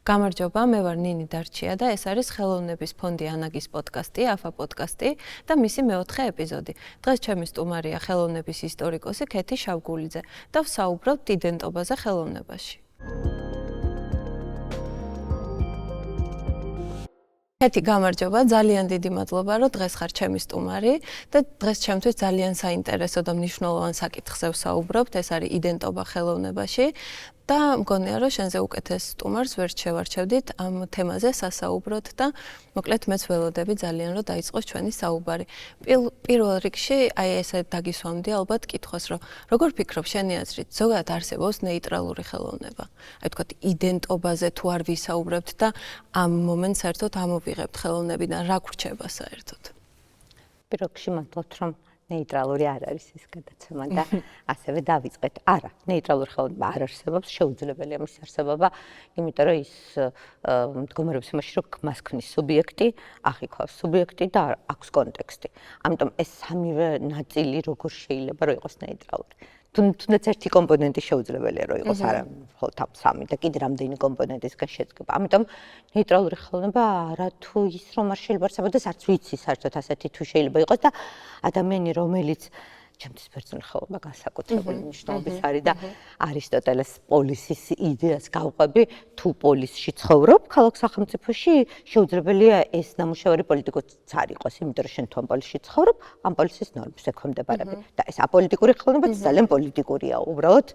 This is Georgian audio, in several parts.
გამარჯობა, მე ვარ ნინი დარჩია და ეს არის ხელოვნების ფონდი ანაგის პოდკასტი, აფა პოდკასტი და მისი მეოთხე ეპიზოდი. დღეს ჩემი სტუმარია ხელოვნების ისტორიკოსი ქეთი შავგულიძე და ვსაუბრობთ იდენტობაზე ხელოვნებაში. ქეთი, გამარჯობა, ძალიან დიდი მადლობა, რომ დღეს ხარ ჩემი სტუმარი და დღეს ჩემთვის ძალიან საინტერესო და მნიშვნელოვან საკითხზე ვსაუბრობთ, ეს არის იდენტობა ხელოვნებაში. და მგონია, რომ შენზე უკეთეს სტუმარს ვერ შევარჩევდით ამ თემაზე სასაუბროთ და მოკლედ მეც ველოდები ძალიან რომ დაიწყოს ჩვენი საუბარი. პირველ რიგში აი ესე დაგისვამდი ალბათ კითხვას, რომ როგორ ფიქრობ შენი აზრით, ზოგადად არსებობს ნეიტრალური ხელოვნება? აი თქვათ იდენტობაზე თუ არ ვისაუბრებთ და ამ მომენტს საერთოდ ამოვიღებთ ხელოვნებიდან, რა გვრჩება საერთოდ? პირველ რიგში მადლობთ, რომ ნეიტრალური არ არის ეს გადაცემა და ასევე დავიწყეთ. არა, ნეიტრალური ხელოვნება არ არსებობს, შეუძლებელია მის არსებობა, იმიტომ რომ ის მდგომარეობს იმაში, რომ მას ქმნის სუბიექტი, აღიქვავს სუბიექტი და აქვს კონტექსტი. ამიტომ ეს სამივე ნაწილი როგორ შეიძლება რომ იყოს ნეიტრალური. თუნდაც ერთი კომპონენტი შეუძლებელია რომ იყოს, არა მხოლოდ ამ სამი და კიდე რამდენი კომპონენტისგან შედგება. ამიტომ ნეიტრალური ხელოვნება არა თუ ის რომ არ შეიძლება არსებობდეს, არც ვიცი საერთოდ ასეთი თუ შეიძლება იყოს და ადამიანი რომელიც ჩემთვის ბერძნული ხელოვნება განსაკუთრებული მნიშვნელობის არის და არისტოტელეს პოლისის იდეას გავყვები, თუ პოლისში ცხოვრობ ქალაქ სახელმწიფოში, შეუძლებელია ეს ნამუშევარი პოლიტიკოც არ იყოს, იმიტომ რომ შენ თუ ამ პოლისში ცხოვრობ, ამ პოლისის ნორმებს ექვემდებარები და ეს აპოლიტიკური ხელოვნებაც ძალიან პოლიტიკურია, უბრალოდ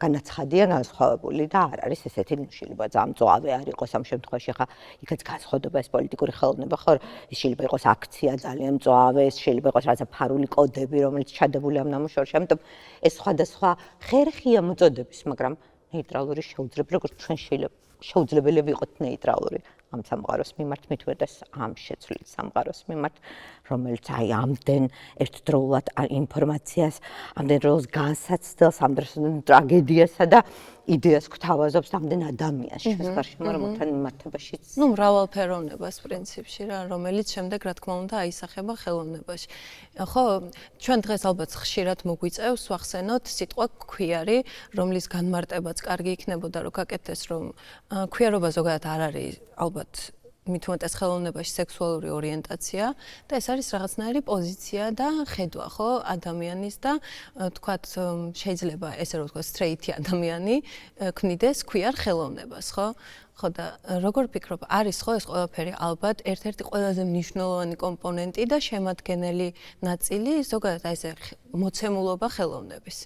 განაცხადია განსხვავებული და არ არის ესეთი შეიძლება ძალიან მწვავე არ იყოს ამ შემთხვევაში ხა იქაც განსხვავდება ეს პოლიტიკური ხელოვნება ხო ის შეიძლება იყოს აქცია ძალიან მწვავე ეს შეიძლება იყოს რაღაცა ფარული კოდები რომელიც ჩადებული ამ ნამუშევრში ამიტომ ეს სხვადასხვა ხერხია მოწოდების მაგრამ ნეიტრალური შეუძლებელი როგორც ჩვენ შეუძლებელია ვიყოთ ნეიტრალური ამ სამყაროს მიმართ მithuetes ამ შეცვლილ სამყაროს მიმართ რომელიც აი ამდენ ერთდროულად ინფორმაციას ამდენ როლს განსაცდელს ამდენ ტრაგედიასა და იდეას გვთავაზობს ამდენ ადამიანს ჩვენს გარშემო რომელთან მიმართებაშიც ნუ მრავალფეროვნებას პრინციპში რა რომელიც შემდეგ რა თქმა უნდა აისახება ხელოვნებაში ხო ჩვენ დღეს ალბათ ხშირად მოგვიწევს ვახსენოთ სიტყვა ქვიარი რომლის განმარტებაც კარგი იქნებოდა რომ გაკეთდეს რომ ქვიარობა ზოგადად არ არის ალბათ მithuetes ხელოვნებაში სექსუალური ორიენტაცია და ეს არის რაღაცნაირი პოზიცია და ხედვა ხო ადამიანის და თქვათ შეიძლება ესე რომ ვთქვა straight ადამიანი ქმნიდეს ქვიარ ხელოვნებას ხო ხო და როგორ ფიქრობ არის ხო ეს ყველაფერი ალბათ ერთ-ერთი ყველაზე მნიშვნელოვანი კომპონენტი და შემადგენელი ნაწილი ზოგადად აი ესე მოცემულობა ხელოვნების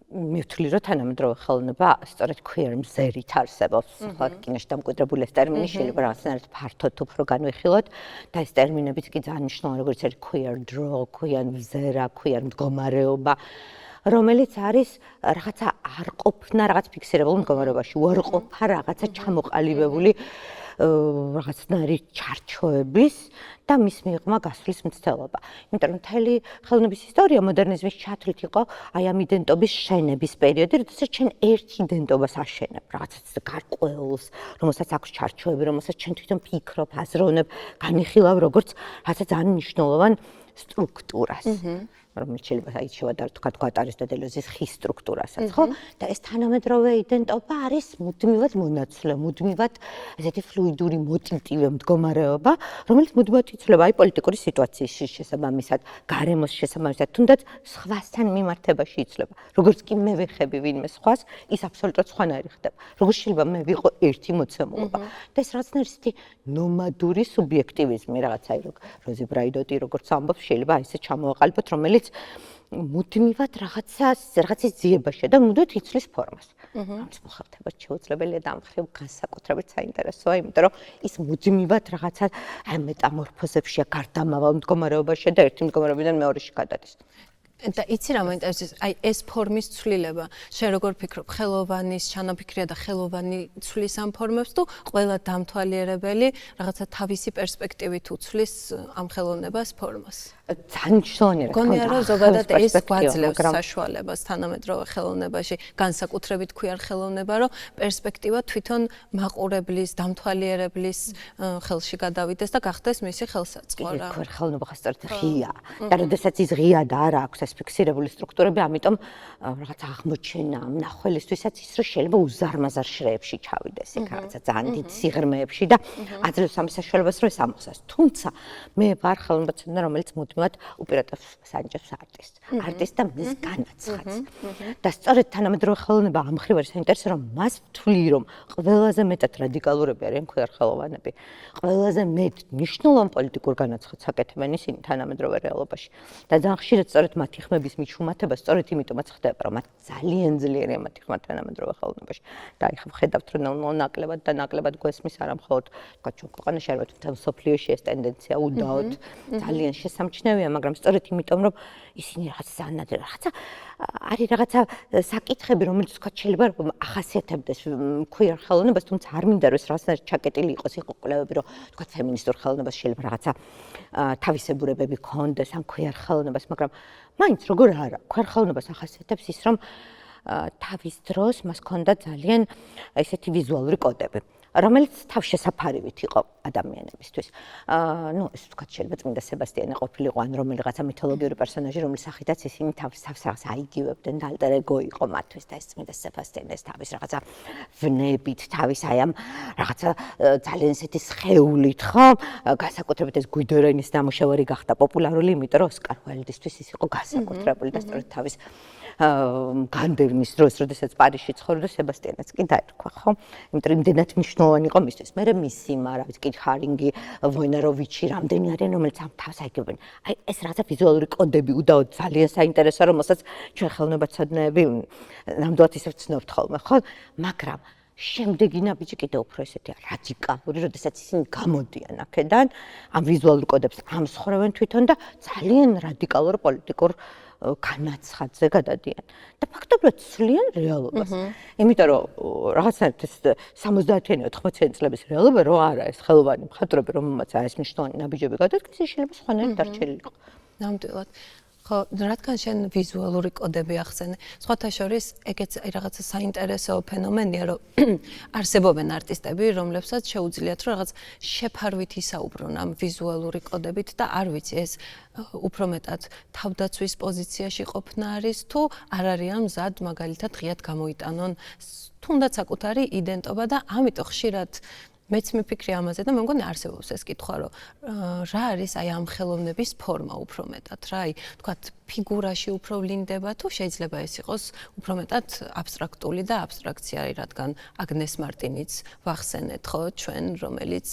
მე ვთვლი რომ თანამედროვე ხელოვნება სწორედ queer მზერით არსებობს. ხო, კინოში დამკვიდრებული ეს ტერმინი შეიძლება რაღაცნაირად ფართოდ უფრო განვიხილოთ და ეს ტერმინებიც კი ძალიან მნიშვნელოვანი როგორც არის queer draw, queer მზერა, queer მდგომარეობა, რომელიც არის რაღაცა არ ყოფნა რაღაც ფიქსირებულ მდგომარეობაში, უარყოფა რაღაცა ჩამოყალიბებული რაღაცნაირი ჩარჩოების და მის მიღმა გასვლის მცდელობა. იმიტომ რომ მთელი ხელოვნების ისტორია მოდერნიზმის ჩათვლით იყო აი ამ იდენტობის შენების პერიოდი, როდესაც ჩვენ ერთ იდენტობას აშენებ, რაღაცაც გარკვეულს, რომელსაც აქვს ჩარჩოები, რომელსაც ჩვენ თვითონ ფიქრობ, აზროვნებ, განიხილავ როგორც რაღაცა ძალიან მნიშვნელოვან სტრუქტურას. რომელიც შეიძლება აი შევადაროთ თქვა გვატარის და დელოზის ხის სტრუქტურასაც, ხო? და ეს თანამედროვე იდენტობა არის მუდმივად მონაცვლე, მუდმივად ესეთი ფლუიდური მოტივტივე მდგომარეობა, რომელიც მუდმივად იცვლება აი პოლიტიკური სიტუაციის შესაბამისად, გარემოს შესაბამისად, თუნდაც სხვასთან მიმართებაში იცვლება. როგორც კი მე ვეხები ვინმე სხვას, ის აბსოლუტურად სხვანაირი ხდება. როგორც შეიძლება მე ვიყო ერთი მოცემულობა. და ეს რაღაცნაირი ესეთი ნომადური სუბიექტივიზმი რაღაცა აი როზი ბრაიდოტი როგორც ამბობს, შეიძლება აი ესე ჩამოაყალიბოთ, რომელიც მუდმივად რაღაცის ძიებაშია და მუდმივად იცვლის ფორმას. ამის მოხერხება შეუძლებელია და ამ მხრივ განსაკუთრებით საინტერესოა, იმიტომ რომ ის მუდმივად რაღაცა მეტამორფოზებშია, გარდამავალ მდგომარეობაშია და ერთი მდგომარეობიდან მეორეში გადადის. და იცი რა მაინტერესებს, აი ეს ფორმის ცვლილება, შენ როგორ ფიქრობ, ხელოვანის ჩანაფიქრია და ხელოვანი ცვლის ამ ფორმებს თუ ყველა დამთვალიერებელი რაღაცა თავისი პერსპექტივით უცვლის ამ ხელოვნებას ფორმას? ძალიან მნიშვნელოვანია. გონია რომ ზოგადად ეს გვაძლევს საშუალებას თანამედროვე ხელოვნებაში, განსაკუთრებით ქვიარ ხელოვნება, რომ პერსპექტივა თვითონ მაყურებლის, დამთვალიერებლის ხელში გადავიდეს და გახდეს მისი ხელსაწყო რა. ქვიარ ხელოვნება ხასწორად ღია და როდესაც ის ღია და არ აქვს ეს ფიქსირებული სტრუქტურები, ამიტომ რაღაც აღმოჩენა, მნახველისთვისაც ის რომ შეიძლება უზარმაზარ შრეებში ჩავიდეს, იქ რაღაცა ძალიან დიდ სიღრმეებში და აძლევს ამის საშუალებას, რომ ეს ამოხსნას. თუმცა მე ვარ ხელოვნებაცოდნა, რომელიც მუდმივად უპირატესობას ანიჭებს არტისტს და მის განაცხადს. და სწორედ თანამედროვე ხელოვნება ამ მხრივ არის საინტერესო, რომ მას ვთვლი, რომ ყველაზე მეტად რადიკალურები არიან ქვიარ ხელოვანები. ყველაზე მეტ მნიშვნელოვან პოლიტიკურ განაცხადს აკეთებენ ისინი თანამედროვე რეალობაში. და ძალიან ხშირად სწორედ მათი ხმების მიჩუმათება სწორედ იმიტომაც ხდება, რომ მათ ძალიან ძლიერია მათი ხმა თანამედროვე ხელოვნებაში. და აი ხა ხედავთ, რომ ნაკლებად გვესმის არა მხოლოდ თქვა ჩვენ ქვეყანაში, არამედ მთელ მსოფლიოში ეს ტენდენცია უდაოდ ძალიან შესამჩნევია, მაგრამ სწორედ იმიტომ, რომ ისინი რაღაცა არის რაღაცა საკითხები, რომელიც თქვა შეიძლება ახასიათებდეს ქვიარ ხელოვნებას, თუმცა არ მინდა რომ ეს რაღაცნაირად ჩაკეტილი იყოს, იყო კვლევები, რომ თქვა ფემინისტურ ხელოვნებას შეიძლება რაღაცა თავისებურებები ქონდეს ამ ქვიარ ხელოვნებას, მაგრამ მაინც როგორ არა, ქვიარ ხელოვნებას ახასიათებს ის, რომ თავის დროს მას ჰქონდა ძალიან ესეთი ვიზუალური კოდები, რომელიც თავშესაფარივით იყო ადამიანებისთვის. ნუ ეს თქვა შეიძლება წმინდა სებასტიანი ყოფილიყო ან რომელიღაცა მითოლოგიური პერსონაჟი, რომლის სახითაც ისინი თავს რაღაც აიგივებდნენ და ალტერ ეგო იყო მათთვის და ეს წმინდა სებასტიანი ეს თავის რაღაცა ვნებით, თავის აი ამ რაღაცა ძალიან ესეთი სხეულით, ხო? განსაკუთრებით ეს გვიდორენის დამუშავარი გახდა პოპულარული, იმიტომ რომ ოსკარ უაილდისთვის ის იყო განსაკუთრებული და სწორედ თავის განდევნის დროს, როდესაც პარიზში ცხოვრობდა, სებასტიანაც კი დაერქვა, ხო? იმიტომ იმდენად მნიშვნელოვანი იყო მისთვის. მე მისი მარავის კი ჰარინგი, ვოინაროვიჩი, რამდენი არიან, რომელიც ამ თავს აიგებენ. აი ეს რაღაცა ვიზუალური კოდები უდაოდ ძალიან საინტერესოა, რომელსაც ჩვენ ხელოვნებაცოდნეები ნამდვილად ისევ ვცნობთ ხოლმე, ხო? მაგრამ შემდეგი ნაბიჯი კიდევ უფრო ესეთი რადიკალური, როდესაც ისინი გამოდიან აქედან, ამ ვიზუალურ კოდებს ამსხრევენ თვითონ და ძალიან რადიკალურ პოლიტიკურ განაცხადზე გადადიან და ფაქტობრივად ცვლიან რეალობას. იმიტომ რომ რაღაცნაირად ეს 70-იანი 80-იანი წლების რეალობა რო არა ეს ხელოვანი მხატვრები, რომელმაც ეს მნიშვნელოვანი ნაბიჯები გადადგეს, შეიძლება სხვანაირად დარჩენილიყო. ნამდვილად. ხო, რადგან შენ ვიზუალური კოდები ახსენე, სხვათა შორის ეგეც რაღაცა საინტერესო ფენომენია, რომ არსებობენ არტისტები, რომლებსაც შეუძლიათ რომ რაღაც შეფარვით ისაუბრონ ამ ვიზუალური კოდებით და არ ვიცი ეს უფრო მეტად თავდაცვის პოზიციაში ყოფნა არის თუ არ არიან მზად მაგალითად ღიად გამოიტანონ თუნდაც საკუთარი იდენტობა და ამიტომ ხშირად მეც მიფიქრე ამაზე და მე მგონი არსებობს ეს კითხვა, რომ რა არის აი ამ ხელოვნების ფორმა უფრო მეტად, რა აი თქვათ ფიგურაში უფრო ვლინდება თუ შეიძლება ეს იყოს უფრო მეტად აბსტრაქტული და აბსტრაქცია არის, რადგან აგნეს მარტინიც ვახსენეთ, ხო, ჩვენ რომელიც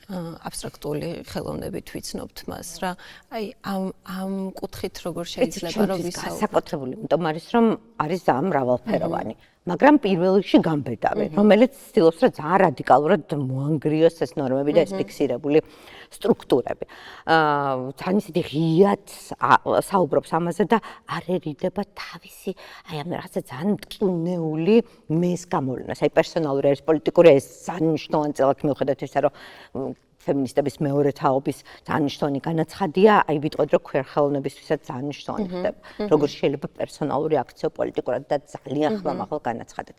აბსტრაქტული ხელოვნებით ვიცნობთ მას რა. აი ამ კუთხით როგორ შეიძლება რომ ვისაუბროთ? საკუთრებული, იმიტომ არის რომ არის ამ მრავალფეროვანი. მაგრამ პირველ რიგში გამბედავი, რომელიც ცდილობს რომ ძალიან რადიკალურად მოანგრიოს ეს ნორმები და ეს ფიქსირებული სტრუქტურები. ძალიან ისეთი ღიად საუბრობს ამაზე და არ ერიდება თავისი აი ამ რაღაცა ძალიან მტკივნეული მეს გამოვლენას. აი პერსონალური არის პოლიტიკური ეს ძალიან მნიშვნელოვანი წილად მიუხედავად ისა რომ ფემინისტების მეორე თაობის ძალიან მნიშვნელოვანი განაცხადია, აი ვიტყოდი რომ ქვიარ ხელოვნებისთვისაც ძალიან მნიშვნელოვანი ხდება. როგორ შეიძლება პერსონალური აქციო პოლიტიკურად და ძალიან ხმამაღალ განაცხადეთ.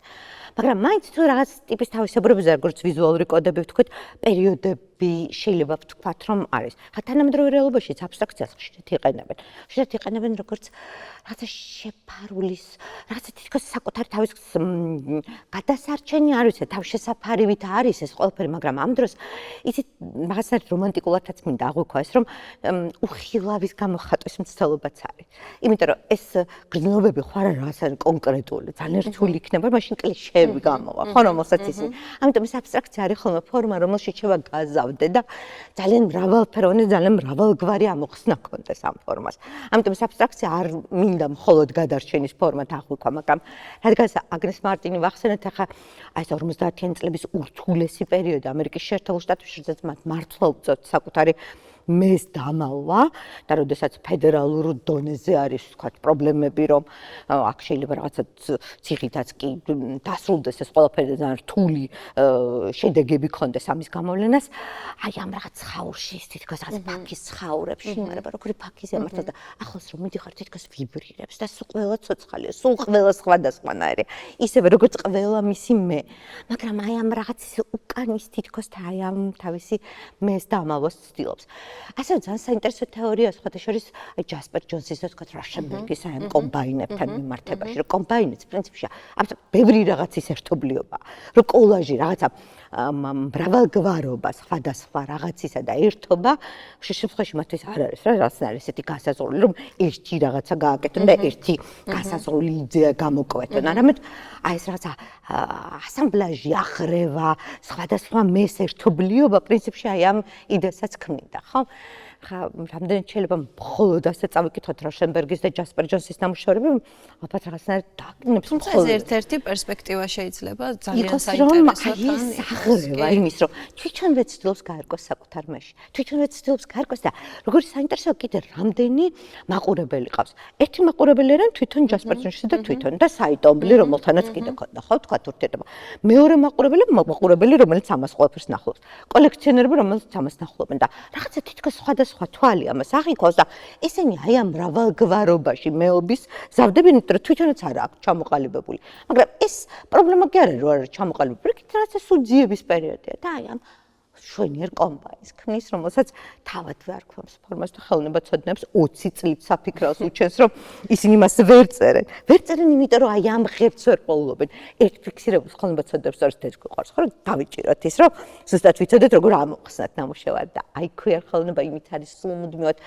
მაგრამ მაინც თუ რაღაც ტიპის თავისებურებაზე, როგორც ვიზუალური კოდები ვთქვით, პერიოდები შეიძლება ვთქვათ, რომ არის. ხა თანამედროვე რეალობაშიც აბსტრაქციას ხშირად იყენებენ. ხშირად იყენებენ როგორც რაღაცა შეფარულის, რაღაცა თითქოს საკუთარი თავის გადასარჩენი არ ვიცი, თავშესაფარივით არის ეს ყველაფერი, მაგრამ ამ დროს ისეთ რაღაცნაირად რომანტიკულადაც მინდა აღვიქვა ეს, რომ უხილავის გამოხატვის მცდელობაც არის. იმიტომ რომ ეს გრძნობები ხო არა რაღაცა კონკრეტული, ძალიან რთული იქნება, მაშინ კლიშეები გამოვა, ხო, რომელსაც ისინი. ამიტომ ეს აბსტრაქცია არის ხოლმე ფორმა, რომელშიც შევა გაზავდე და ძალიან მრავალფეროვანი, ძალიან მრავალგვარი ამოხსნა ქონდეს ამ ფორმას. ამიტომ ეს აბსტრაქცია არ მინდა მხოლოდ გადარჩენის ფორმად აღვიქვა, მაგრამ რადგან აგნეს მარტინი ვახსენეთ, ახლა აი ეს 50-იანი წლების ურთულესი პერიოდი ამერიკის შეერთებულ შტატებში, როდესაც მათ მართლა უწევთ საკუთარი მეს დამალვა და როდესაც ფედერალურ დონეზე არის ვთქვათ პრობლემები რომ აქ შეიძლება რაღაცა ციხითაც კი დასრულდეს ეს ყველაფერი და რთული შედეგები ქონდეს ამის გამოვლენას აი ამ რაღაც ხაურში თითქოს რაღაც ფაქის ხაურებში მაგრამ როგორი ფაქის ემართა და ახლოს რომ მიდიხარ თითქოს ვიბრირებს და სულ ყველა ცოცხალია სულ ყველა სხვადასხვანაირი ისევე როგორც ყველა მისი მე მაგრამ აი ამ რაღაც უკანის თითქოს და აი ამ თავისი მეს დამალვას ცდილობს ასე ძალიან საინტერესო თეორია სხვათა შორის აი ჯასპერ ჯონსის თქო რაშენბერგის აი ამ კომბაინებთან მიმართებაში რომ კომბაინიც პრინციპში აბსოლუტურად ბევრი რაღაცის ერთობლიობა რომ კოლაჟი რაღაცა მრავალგვარობა სხვადასხვა რაღაცისა და ერთობა შემთხვევაში მათთვის არ არის რა არის ესეთი გასაზრდელი რომ ერთი რაღაცა გააკეთონ და ერთი გასაზრდელი იდეა გამოკვეთონ არამედ აი ეს რაღაცა ასამბლაჟი ახრევა სხვადასხვა მეს ერთობლიობა პრინციპში აი ამ იდეასაც ქმნიდა ხო რამდენად შეიძლება მხოლოდ ასე წავიკითხოთ რაშენბერგის და ჯასპერ ჯონსის ნამუშევრები ალბათ რაღაცნაირად დაკნებს მხოლოდ ერთ-ერთი პერსპექტივა შეიძლება ძალიან საინტერესო აღრევა იმის რომ თვითონვე ცდილობს გაერკვეს საკუთარ მეში თვითონვე ცდილობს გაერკვეს და როგორი საინტერესოა კიდე რამდენი მაყურებელი ყავს ერთი მაყურებელი არის თვითონ ჯასპერ ჯონსი და თვითონ და საიტომბლი რომელთანაც კიდე ქონდა ხო თქვა ურთიერთობა მეორე მაყურებელი რომელიც ამას ყველაფერს ნახულობს კოლექციონერები რომელიც ამას ნახულობენ და რაღაცა თითქოს სხვა თვალი ამას აღიქოს და ესენი აი ამ მრავალგვარობაში მეობის ზავდებიან იმიტომ რომ თვითონაც არ აქვს ჩამოყალიბებული მაგრამ ეს პრობლემა კი არის რომ არ არის ჩამოყალიბებული იქით რაღაცა სუძიების პერიოდია და აი ამ შვენიერ კომბაინს ქმნის რომელსაც თავადვე არ ქვამს ფორმას და ხელოვნებაცოდნეებს 20 წლით საფიქრავს უჩენს რომ ისინი მას ვერ წერენ იმიტომ რომ აი ამ ღერც ვერ პოულობენ ერთ ფიქსირებულს ხელოვნებაცოდნეებს არის ეს გვიყვარს ხო რომ დავიჭიროთ ის რომ ზუსტად ვიცოდეთ როგორ ამოხსნათ ნამუშევარი და აი ქვიერ ხელოვნება იმით არის სულ მუდმივად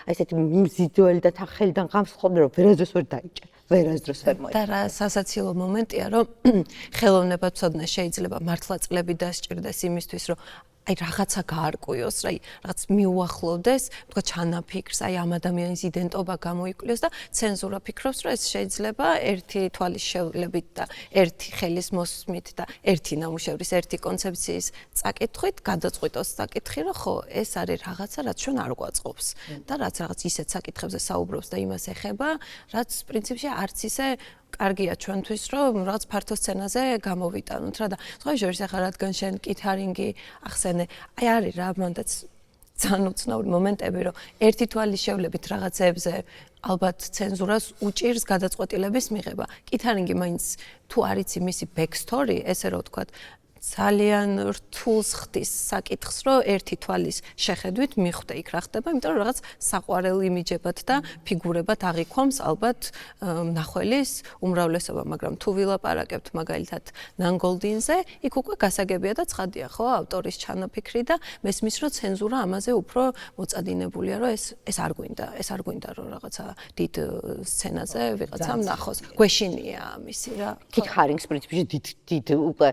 აი ესეთი მიმზიდველი და თან გამსხობდი რომ ვერასდროს ვერ დაიჭერ ვერასდროს ვერ მოიჭრა. და რა სასაცილო მომენტია რომ ხელოვნებაცოდნე შეიძლება მართლა წლები დასჭირდეს იმისთვის რომ აი რაღაცა გაარკვიოს, აი რაღაც მიუახლოვდეს, თქვა ჩანაფიქრს, აი ამ ადამიანის იდენტობა გამოიკვლიოს და ცენზურა ფიქრობს, რომ ეს შეიძლება ერთი თვალის შევლებით და ერთი ხელის მოსმით და ერთი ნამუშევრის, ერთი კონცეფციის წაკითხვით გადაწყვიტოს საკითხი, რომ ხო, ეს არის რაღაცა, რაც ჩვენ არ გვაწყობს და რაც რაღაც ისეთ საკითხებზე საუბრობს და იმას ეხება, რაც პრინციპში არც ისე კარგია ჩვენთვის, რომ რაღაც ფართო სცენაზე გამოვიტანოთ რა და სხვა შორის ახლა რადგან შენ კითარინგი ახსენე, აი არის რა მანდაც ძალიან უცნაური მომენტები, რომ ერთი თვალის შევლებით რაღაცებზე ალბათ ცენზურას უჭირს გადაწყვეტილების მიღება. კითარინგი მაინც თუ არ იცი მისი backstory, ესე რომ ვთქვათ, ძალიან რთულს ხდის საკითხს, რომ ერთი თვალის შეხედვით მიხვდე იქ რა ხდება, იმიტომ რომ რაღაც საყვარელ იმიჯებად და ფიგურებად აღიქვამს ალბათ მნახველის უმრავლესობა, მაგრამ თუ ვილაპარაკებთ მაგალითად ნანგოლდინზე, იქ უკვე გასაგებია და ცხადია, ხო, ავტორის ჩანაფიქრი და მესმის, რომ ცენზურა ამაზე უფრო მოწადინებულია, რომ ეს არ გვინდა, რომ რაღაცა დიდ სცენაზე ვიღაცამ ნახოს. გვეშინია ამისი რა. კით ჰარინგს პრინციპში დიდ უკვე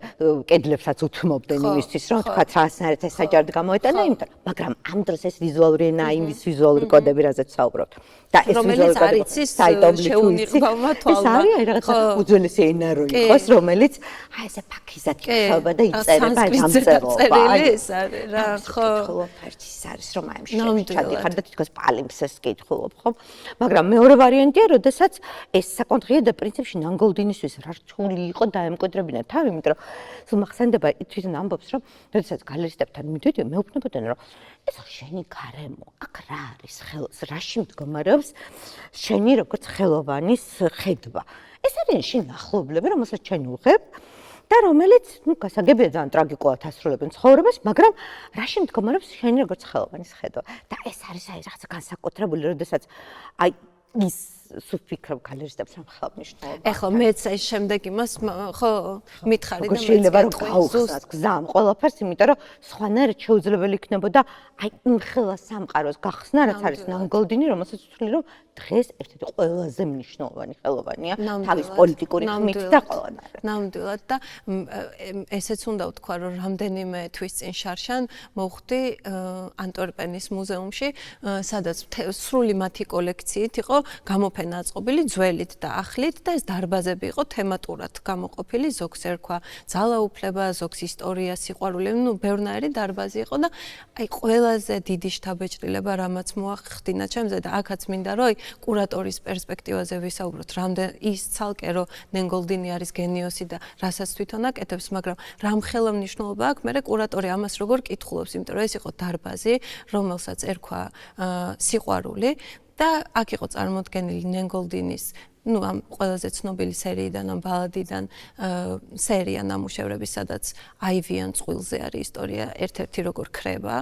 კედლებს საც უთმობდნენ იმისთვის, რომ თქვა რაღაცნაირად ეს საჯაროდ გამოეტანა, იმიტომ, მაგრამ ამ დროს ეს ვიზუალური ენა, იმის ვიზუალური კოდები, რაზეც საუბრობთ. და ეს ვიზუალური კოდები საიტომბლი შეუნიღბავმა თვალმა. ეს არის აი რაღაცა უძველესი ენა რო იყოს, რომელიც აი ესე ფაქიზად იქნება და იწერება დამწერლობა. ეს არის რა, ხო. ფერჩის არის რომ აი შედიხარ და თითქოს პალიმსეს კითხულობ, ხო? მაგრამ მეორე ვარიანტია, როდესაც ეს საკონტროლო და პრინციპში ნანგოლდინისთვის რა რთული იყო დაემკვიდრებინა თავი, იმიტომ რომ სულ მახსენდება თვითონ ამბობს რომ როდესაც გალერისტებთან მიდიოდნენ მეუბნებოდნენ რომ ეს შენი გარემო აქ რა არის ხელს რაში მდგომარეობს შენი როგორც ხელოვანის ხედვა ეს არის შენი ახლობლები რომელსაც ჩვენ უღებ და რომელიც ნუ გასაგებია ძალიან ტრაგიკულად ასრულებენ ცხოვრებას მაგრამ რაში მდგომარეობს შენი როგორც ხელოვანის ხედვა და ეს არის აი რაღაცა განსაკუთრებული როდესაც აი ის სუფიქრობ გალერისტებს ამ ხელმისაწვდომობა. ეხლა მეც ეს შემდეგ იმას ხო მითხარი და შეიძლება რომ გაუხსნათ გზამ ყველაფერს, იმიტომ რომ სხვანაირად შეუძლებელი იქნებოდა აი იმ ხელა სამყაროს გახსნა, რაც არის ნანგოლდინი, რომელსაც ვთვლი რომ დღეს ერთ-ერთი ყველაზე მნიშვნელოვანი ხელოვანია თავის პოლიტიკური ხმით და ყველანაირად. ნამდვილად და ესეც უნდა ვთქვა, რომ რამდენიმე თვის წინ შარშან მოვხვდი ანტვერპენის მუზეუმში, სადაც სრული მათი კოლექციით იყო გამოფენა ყველაფერი ნაწყობილი ძველით და ახლით და ეს დარბაზები იყო თემატურად გამოყოფილი, ზოგს ერქვა ძალაუფლება, ზოგს ისტორია, სიყვარული, ბევრნაირი დარბაზი იყო და აი ყველაზე დიდი შთაბეჭდილება რამაც მოახდინა ჩემზე და აქაც მინდა რომ კურატორის პერსპექტივაზე ვისაუბროთ, რამდენ ის ცალკე რომ ნენგოლდინი არის გენიოსი და რასაც თვითონ აკეთებს, მაგრამ რამ ხელმძღვანელობა აქვს, მე კურატორი ამას როგორ კითხულობს, იმიტომ რომ ეს იყო დარბაზი, რომელსაც ერქვა სიყვარული და აქ იყო წარმოდგენილი ნენგოლდინის ამ ყველაზე ცნობილი სერიიდან, ამ ბალადიდან სერია ნამუშევრები, სადაც აივიან წყვილზე არის ისტორია, ერთ-ერთი როგორ ქრება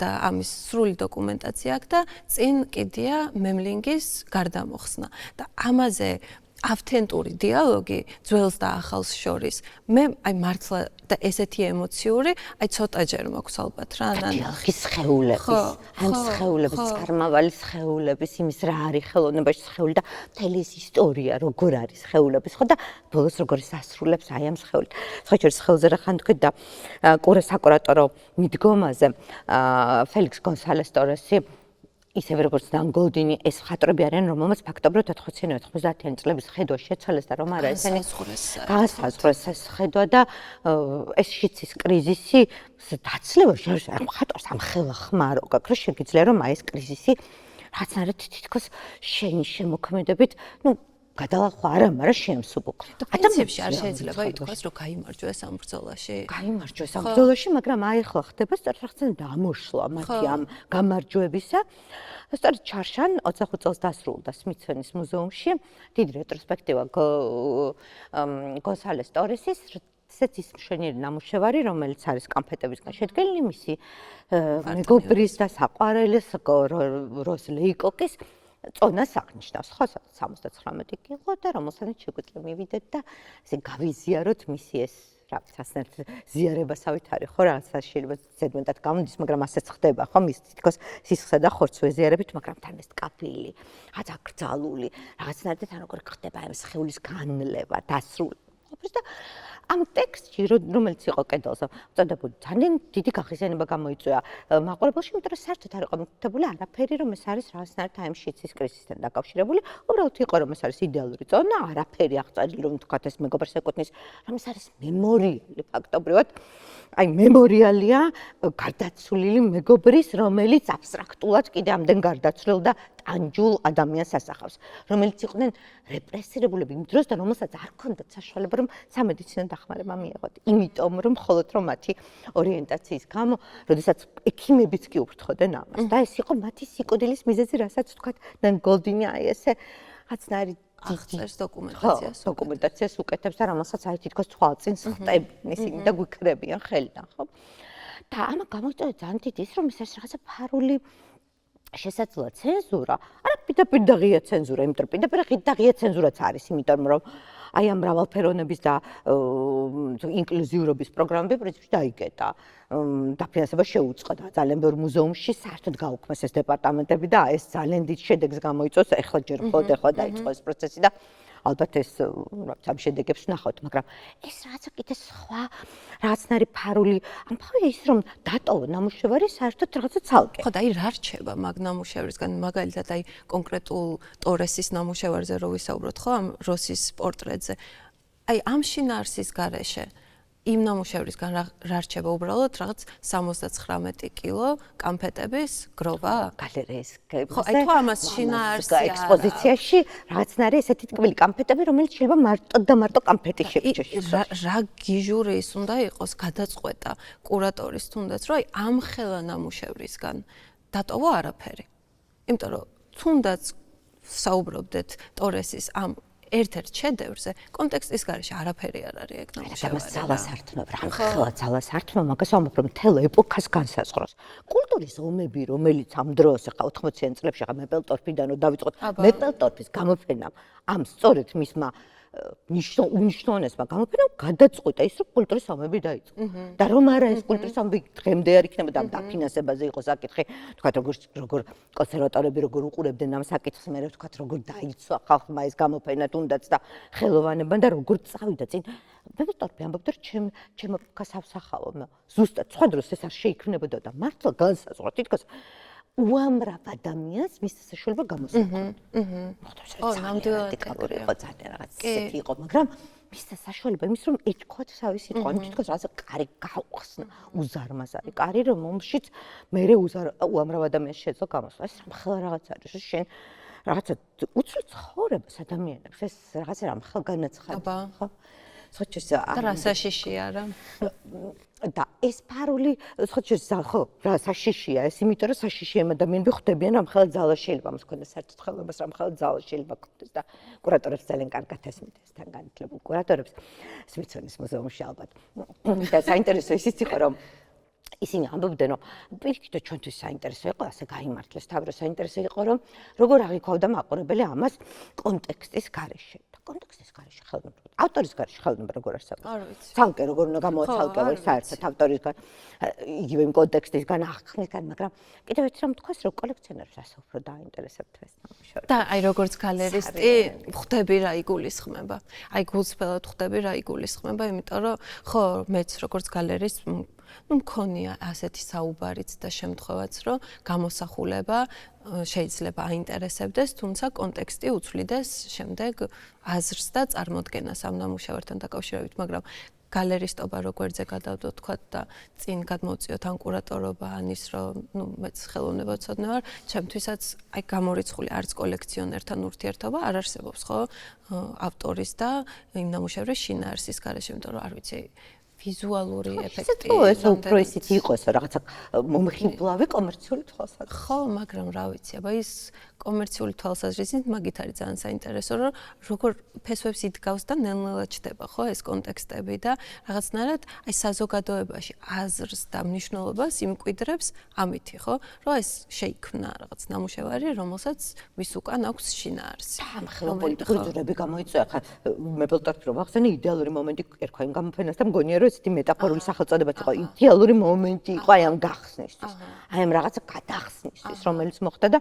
და ამის სრული დოკუმენტაცია აქვს და წინ კიდია მემლინგის გარდამოხსნა და ამაზე ავთენტური დიალოგი ძველს და ახალს შორის. მე აი მართლა და ესეთი ემოციური, აი ცოტაჯერ მაქვს ალბათ რა, დიალოგის სხეულების, ან სხეულების, წარმავალი სხეულების, იმის რა არის ხელოვნებაში სხეული და მთელი ეს ისტორია როგორ არის სხეულების, ხო და ბოლოს როგორ ისასრულებს აი ამ სხეულით. სხვაჩერ სხეულზე რა ხან თქვი და კურა საკურატორო მიდგომაზე ფელიქს გონსალეს ტორესი ისევე როგორც ნენგოლდინი ეს მხატვრები არიან, რომელმაც ფაქტობრივად 80-90-იანი წლების ხედვა შეცვალეს და რომ არა ესენი განსაზღვრეს ეს ხედვა და ეს შიცის კრიზისი დაცლებას შორის არ მხატვარს ამ ხელა ხმარო გაქვს, რომ შეგიძლია რომ აი ეს კრიზისი რაღაცნაირად თითქოს შენი შემოქმედებით, გადალახვა არა, მაგრამ შემსუბუქ. პრინციპში არ შეიძლება ითქვას, რომ გაიმარჯვეს ამ ბრძოლაში. გაიმარჯვეს ამ ბრძოლაში, მაგრამ აი ახლა ხდება სწორედ რაღაცა დამოშლა მათი ამ გამარჯვებისა. სწორედ ჩარშან 25 წელს დასრულდა სმითსონის მუზეუმში დიდი რეტროსპექტივა გონსალეს ტორესის ესეც ის მშვენიერი ნამუშევარი, რომელიც არის კამფეტებისგან შედგენილი, მისი მეგობრის და საყვარელის როს ლეიკოკის წონას აღნიშნავს, ხო, 79 კი იყო და რომელსაც შეგვიძლია მივიდეთ და ესე გავიზიაროთ მისი ეს რაღაცნაირად ზიარებასავით არის, ხო, რაღაცა შეიძლება ზედმეტად გამოდის, მაგრამ ასეც ხდება, ხო, მის თითქოს სისხლსა და ხორცს ვეზიარებით, მაგრამ თან ეს კაფილი, რაღაც აკრძალული, რაღაცნაირად თან როგორ ხდება ამ სხეულის განლევა, დასრულება. და ამ ტექსტში, რომელიც იყო კედელზე, უწოდებული ძალიან დიდი გახიზნება გამოიწვია მაყურებელში, იმიტომ რომ საერთოდ არ იყო მითითებული არაფერი, რომ ეს არის რაღაცნაირად აი ამ შიცის კრიზისთან დაკავშირებული. უბრალოდ იყო, რომ ეს არის იდეალური ზონა, არაფერი აღწერილი, რომ თქვათ ეს მეგობრს ეკუთვნის, რომ ეს არის მემორიალი ფაქტობრივად. აი მემორიალია გარდაცვლილი მეგობრის, რომელიც აბსტრაქტულად კიდე ამდენ გარდაცვლილ და ტანჯულ ადამიანს ასახავს, რომელიც იყვნენ რეპრესირებულები იმ დროს და რომელსაც არ ჰქონდათ საშუალება რომ სამედიცინო დახმარება მიეღოთ. იმიტომ რომ მხოლოდ რომ მათი ორიენტაციის გამო, როდესაც ექიმებიც კი უფრთხოდნენ ამას და ეს იყო მათი სიკვდილის მიზეზი, რასაც თქვათ ნენგოლდინი აი ესე რაღაცნაირი აღწერს დოკუმენტაციას უკეთებს და რომელსაც აი თითქოს თვალწინს ხტებიან ისინი და გვიქრებიან ხელიდან, ხო? და ამა გამოიწვია ძალიან დიდი ის რომ ეს არის რაღაცა ფარული შესაძლოა ცენზურა, არა პირდაპირ და ღია ცენზურა, იმიტომ რომ პირდაპირ და ღია ცენზურაც არის, იმიტომ რომ აი ამ მრავალფეროვნების და ინკლუზიურობის პროგრამები პრინციპში დაიგედა. დაფინანსება შეუწყდა ძალიან ბევრ მუზეუმში საერთოდ გაუქმეს ეს დეპარტამენტები და ეს ძალიან დიდ შედეგს გამოიწვევს. ეხლა ჯერ ხოდა დაიწყო ეს პროცესი და ალბათ ეს ამ შედეგებს ვნახავთ, მაგრამ ეს რაღაცა კიდე სხვა რაღაცნაირი ფარული, ამბავია ის რომ დატოვა ნამუშევარი საერთოდ რაღაცა ცალკე. ხო და აი რა რჩება მაგ ნამუშევრისგან, მაგალითად აი კონკრეტულ ტორესის ნამუშევარზე რო ვისაუბროთ, ხო, ამ როსის პორტრეტზე. აი ამ შინაარსის გარეშე იმ ნამუშევრისგან რა რჩება უბრალოდ რაღაც 79 კილო კამფეტების გროვა? გალერეის ხო, აი თუ ამას შინაარსი ექსპოზიციაში რაღაცნაირი ესეთი ტკბილი კამფეტები, რომელიც შეიძლება მარტო და მარტო კამფეტი შეგვიჭიროს. რა გიჟურის უნდა იყოს გადაწყვეტა კურატორის თუნდაც, რომ აი ამ ხელა ნამუშევრისგან დატოვა არაფერი. იმიტომ რომ თუნდაც საუბრობდეთ ტორესის ამ ერთ-ერთ შედევრზე, კონტექსტის გარეშე არაფერი არ არის ეგ ნამუშევარი. ამას ძალას ართმევ, რა ხელა ძალას ართმევ, მაგას ვამბობ, რომ მთელ ეპოქას განსაზღვროს. კულტურის ომები, რომელიც ამ დროს ახლა 80-იან წლებში ახლა მეპელტორფიდან დავიწყოთ, მეპელტორფის გამოფენამ ამ სწორედ მისმა უნიშნულესმა გამოფენამ გადაწყვიტა ის, რომ კულტურის ომები დაიწყო. და რომ არა ეს კულტურის ომები დღემდე არ იქნებოდა ამ დაფინანსებაზე იყო საკითხი, თქვათ როგორ კონსერვატორები როგორ უყურებდნენ ამ საკითხს, მე ვთქვათ როგორ დაიცვა ხალხმა ეს გამოფენა თუნდაც და ხელოვანება და როგორ წავიდა წინ. მეპელტორფი ამბობდა, რომ ჩემ ეპოქას ავსახავო, ზუსტად სხვა დროს ეს არ შეიქმნებოდა და მართლა განსაზღვრა თითქოს უამრავ ადამიანს მის საშუალება გამოსახონ. ნამდვილად რადიკალური იყო ძალიან რაღაც ისეთი იყო, მაგრამ მის საშუალება იმის რომ ეთქოთ თავი სიტყვა, თითქოს რაღაცა კარი გაუხსნა, უზარმაზარი კარი, რომელშიც მე უამრავ ადამიანს შეძლო გამოსვლა. ეს რამხელა რაღაც არის, შენ რაღაცა უცვლელ ცხოვრებას ადამიანებს, ეს რაღაცა რამხელ განაცხადება, ხო? და რა საშიშია რა? და ეს ფარული ხო რა საშიშია ეს იმიტომ რომ საშიში ადამიანები ხვდებიან რომ ხელა ძალა შეიძლება მას ქონდეს საერთოდ ხელობას რომ ხელა ძალა შეიძლება ქონდეს და კურატორებს ძალიან კარგად ესმით ესთან განათლებულ კურატორებს სვიცონის მუზეუმში ალბათ და საინტერესო ისიც იყო რომ ისინი ამბობდნენ რომ პირიქით ჩვენთვის საინტერესო იყო ასე გაიმართლეს თავი საინტერესო იყო რომ როგორ აღიქვავდა მაყურებელი ამას კონტექსტის გარეშე კონტექსტის გარეშე ხელოვნება ავტორის გარეშე ხელოვნება როგორ არსებობს არ ვიცი ცალკე როგორ უნდა გამოაცალკევო საერთოდ ავტორისგან იგივე იმ კონტექსტისგან აღქმისგან მაგრამ კიდევ ერთი რამ თქვას რომ კოლექციონერებს ასე უფრო დაინტერესებთ ეს ნამუშევარი და აი როგორც გალერისტი ხვდები რა იგულისხმება აი გულსფელად ხვდები რა იგულისხმება იმიტომ რომ ხო მეც როგორც გალერისტ მქონია ასეთი საუბარიც და შემთხვევაც რომ გამოსახულება შეიძლება აინტერესებდეს თუმცა კონტექსტი უცვლიდეს შემდეგ აზრს და წარმოდგენას ამ ნამუშევართან დაკავშირებით მაგრამ გალერისტობა როგვერზე გადავდო თქვა და წინ გადმოვწიოთ ან კურატორობა ან ის რომ მეც ხელოვნებაცოდნე ვარ ჩემთვისაც აი გამორიცხული არც კოლექციონერთან ურთიერთობა არ არსებობს ხო ავტორის და იმ ნამუშევრის შინაარსის გარეშე იმიტომ რომ არ ვიცი ვიზუალური ეფექტი. ეს უფრო ისეთი იყოს, რაღაცა მომხიბლავი კომერციული თვალსაზრისით. ხო, მაგრამ რა ვიცი, აბა ის კომერციული თვალსაზრისით მაგით არის ძალიან საინტერესო, რომ როგორ ფესვებს იდგავს და ნელ-ნელა ჩდება, ხო, ეს კონტექსტები და რაღაცნაირად აი საზოგადოებაში აზრს და მნიშვნელობას იმკვიდრებს ამითი, ხო, რომ ეს შეიქმნა რაღაც ნამუშევარი, რომელსაც ვის უკან აქვს შინაარსი. ამ ხელო პოლიტიკური ძვრები გამოიწვია, ხა მებელტართ რომ ახსენე იდეალური მომენტი ერქვა იმ გამოფენას და მგონია რომ ესეთი მეტაფორული სახელწოდებაც იყო იდეალური მომენტი იყო აი ამ გახსნისთვის. აი ამ რაღაცა გადახსნისთვის, რომელიც მოხდა და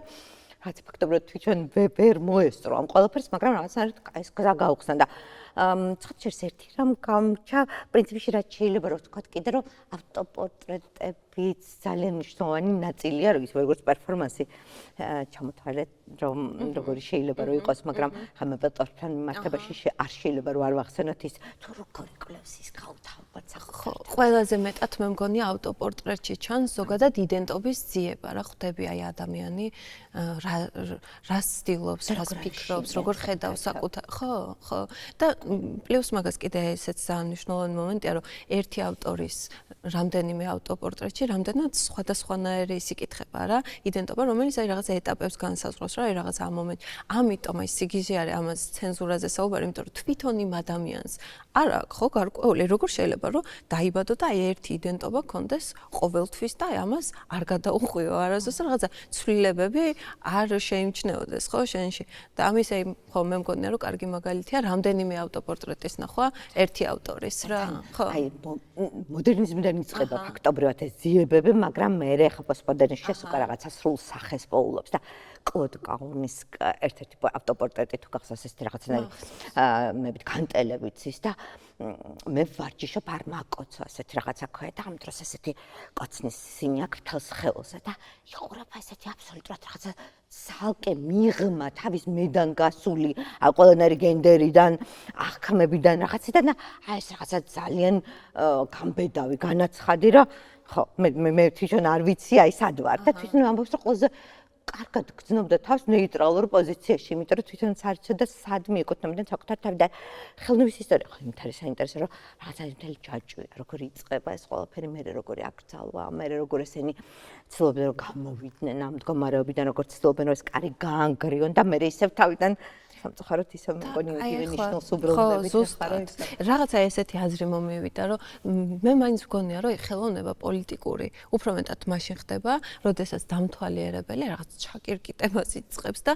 რაც ფაქტობრივად თვითონ ვერ მოესწრო ამ ყველაფერს, მაგრამ რაღაცნაირად ეს გზა გაუხსნა და ცოტა ერთი რამ გამჩა, პრინციპში რაც შეიძლება რომ ვთქვათ კიდე რომ ავტოპორტრეტებიც ძალიან მნიშვნელოვანი ნაწილია, როგორც პერფორმანსი ჩამოთვალეთ, რომ როგორი შეიძლება რომ იყოს, მაგრამ ხომ პერტორთან მიმართებაში არ შეიძლება რომ არ ვახსენოთ ის თუ როგორი კლევს ის გავთავოთ ხო, ყველაზე მეტად მე მგონია ავტოპორტრეტში ჩანს ზოგადად იდენტობის ძიება, რა ხვდები აი ადამიანი რას ცდილობს, რას ფიქრობს, როგორ ხედავს საკუთარ, ხო, და პლუს მაგას კიდე ესეც ძალიან მნიშვნელოვანი მომენტია, რომ ერთი ავტორის რამდენიმე ავტოპორტრეტში რამდენად სხვადასხვანაირი სიკითხება რა, იდენტობა, რომელიც აი რაღაც ეტაპებს განსაზღვრავს რა, აი რაღაც ამ მომენტში. ამიტომ აი სიგიჟე არის ამას ცენზურაზე საუბარი, იმიტომ რომ თვითონ იმ ადამიანს არ აქვს ხო გარკვეული, როგორ შეიძლება რომ დაიბადო და აი ერთი იდენტობა ქონდეს ყოველთვის და აი ამას არ გადაუხვიო არასდროს რაღაცა ცვლილებები არ შეიმჩნეოდეს ხო შენში და ამის აი ხო მე მგონია რომ კარგი მაგალითია რამდენიმე ავტოპორტრეტის ნახვა ერთი ავტორის რა ხო აი მოდერნიზმიდან იწყება ფაქტობრივად ეს ძიებები მაგრამ მე ხა პოსტმოდერნიზმში უკვე რაღაცა სრულ სახეს პოულობს და კლოდ კაუნის ერთ-ერთი ავტოპორტრეტი თუ გახსოვს ეს რაღაცნაირი მებით განტელებიც ის და მე ვარჯიშობ არ მაკოცო ასეთი რაღაცა ქვია და ამ დროს ესეთი კოცნის სინი აქვს თელს ხელზე და იყურება ესეთი აბსოლუტურად რაღაცა ცალკე მიღმა თავის მედან გასული ყველანაირი გენდერიდან აღქმებიდან რაღაციდან და აი ეს რაღაცა ძალიან გამბედავი განაცხადი რა ხო მე თვითონ არ ვიცი აი სად ვარ და თვითონ ამბობს რომ ყველაზე კარგად გძნობდა თავს ნეიტრალურ პოზიციაში, იმიტომ რომ თვითონ საერთოდ სად მიეკუთვნებოდნენ საკუთარ თავი და ხელოვნების ისტორია ხო იმით არის საინტერესო, რომ რაღაცა მთელი ჯაჭვია, როგორ იწყება ეს ყველაფერი, მე როგორი აკრძალვა, მე როგორ ესენი ცდილობდნენ რომ გამოვიდნენ ამ მდგომარეობიდან, როგორ ცდილობდნენ რომ ეს კარი გაანგრიონ და მე ისევ თავიდან სამწუხაროდ ისევ მგონი იგივე ნიშნულს უბრუნდებით. რაღაცა ესეთი აზრი მომივიდა, რომ მე მაინც მგონია, რომ ხელოვნება პოლიტიკური უფრო მეტად მაშინ ხდება, როდესაც დამთვალიერებელი რაღაც ჩაკირკიტებას იწყებს და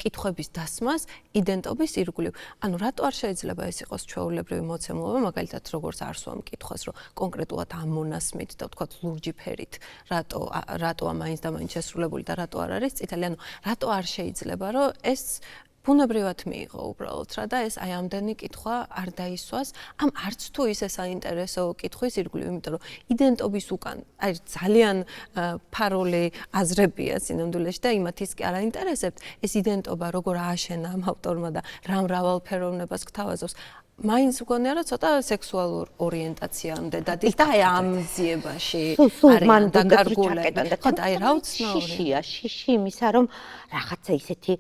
კითხვების დასმას იდენტობის ირგვლივ. ანუ რატო არ შეიძლება ეს იყოს ჩვეულებრივი მოცემულობა, მაგალითად როგორც არსვამ კითხვას, რომ კონკრეტულად ამ მონასმით და ვთქვათ ლურჯი ფერით, რატოა მაინც და მაინც შესრულებული და რატო არ არის წითელი, ანუ რატო არ შეიძლება, რომ ეს ბუნებრივად მიიღო უბრალოდ რა და ეს აი ამდენი კითხვა არ დაისვას ამ არც თუ ისე საინტერესო კითხვის ირგვლივ, იმიტომ რომ იდენტობის უკან აი ძალიან ფარული აზრებია სინამდვილეში და იმათ ის კი არ აინტერესებთ ეს იდენტობა როგორ ააშენა ამ ავტორმა და რა მრავალფეროვნებას გთავაზობს მაინც მგონია რომ ცოტა სექსუალურ ორიენტაციამდე დადის და აი ამ ძიებაში არიან დაკარგულები. ხო და აი რა უცნაური. შიში იმისა რომ რაღაცა ისეთი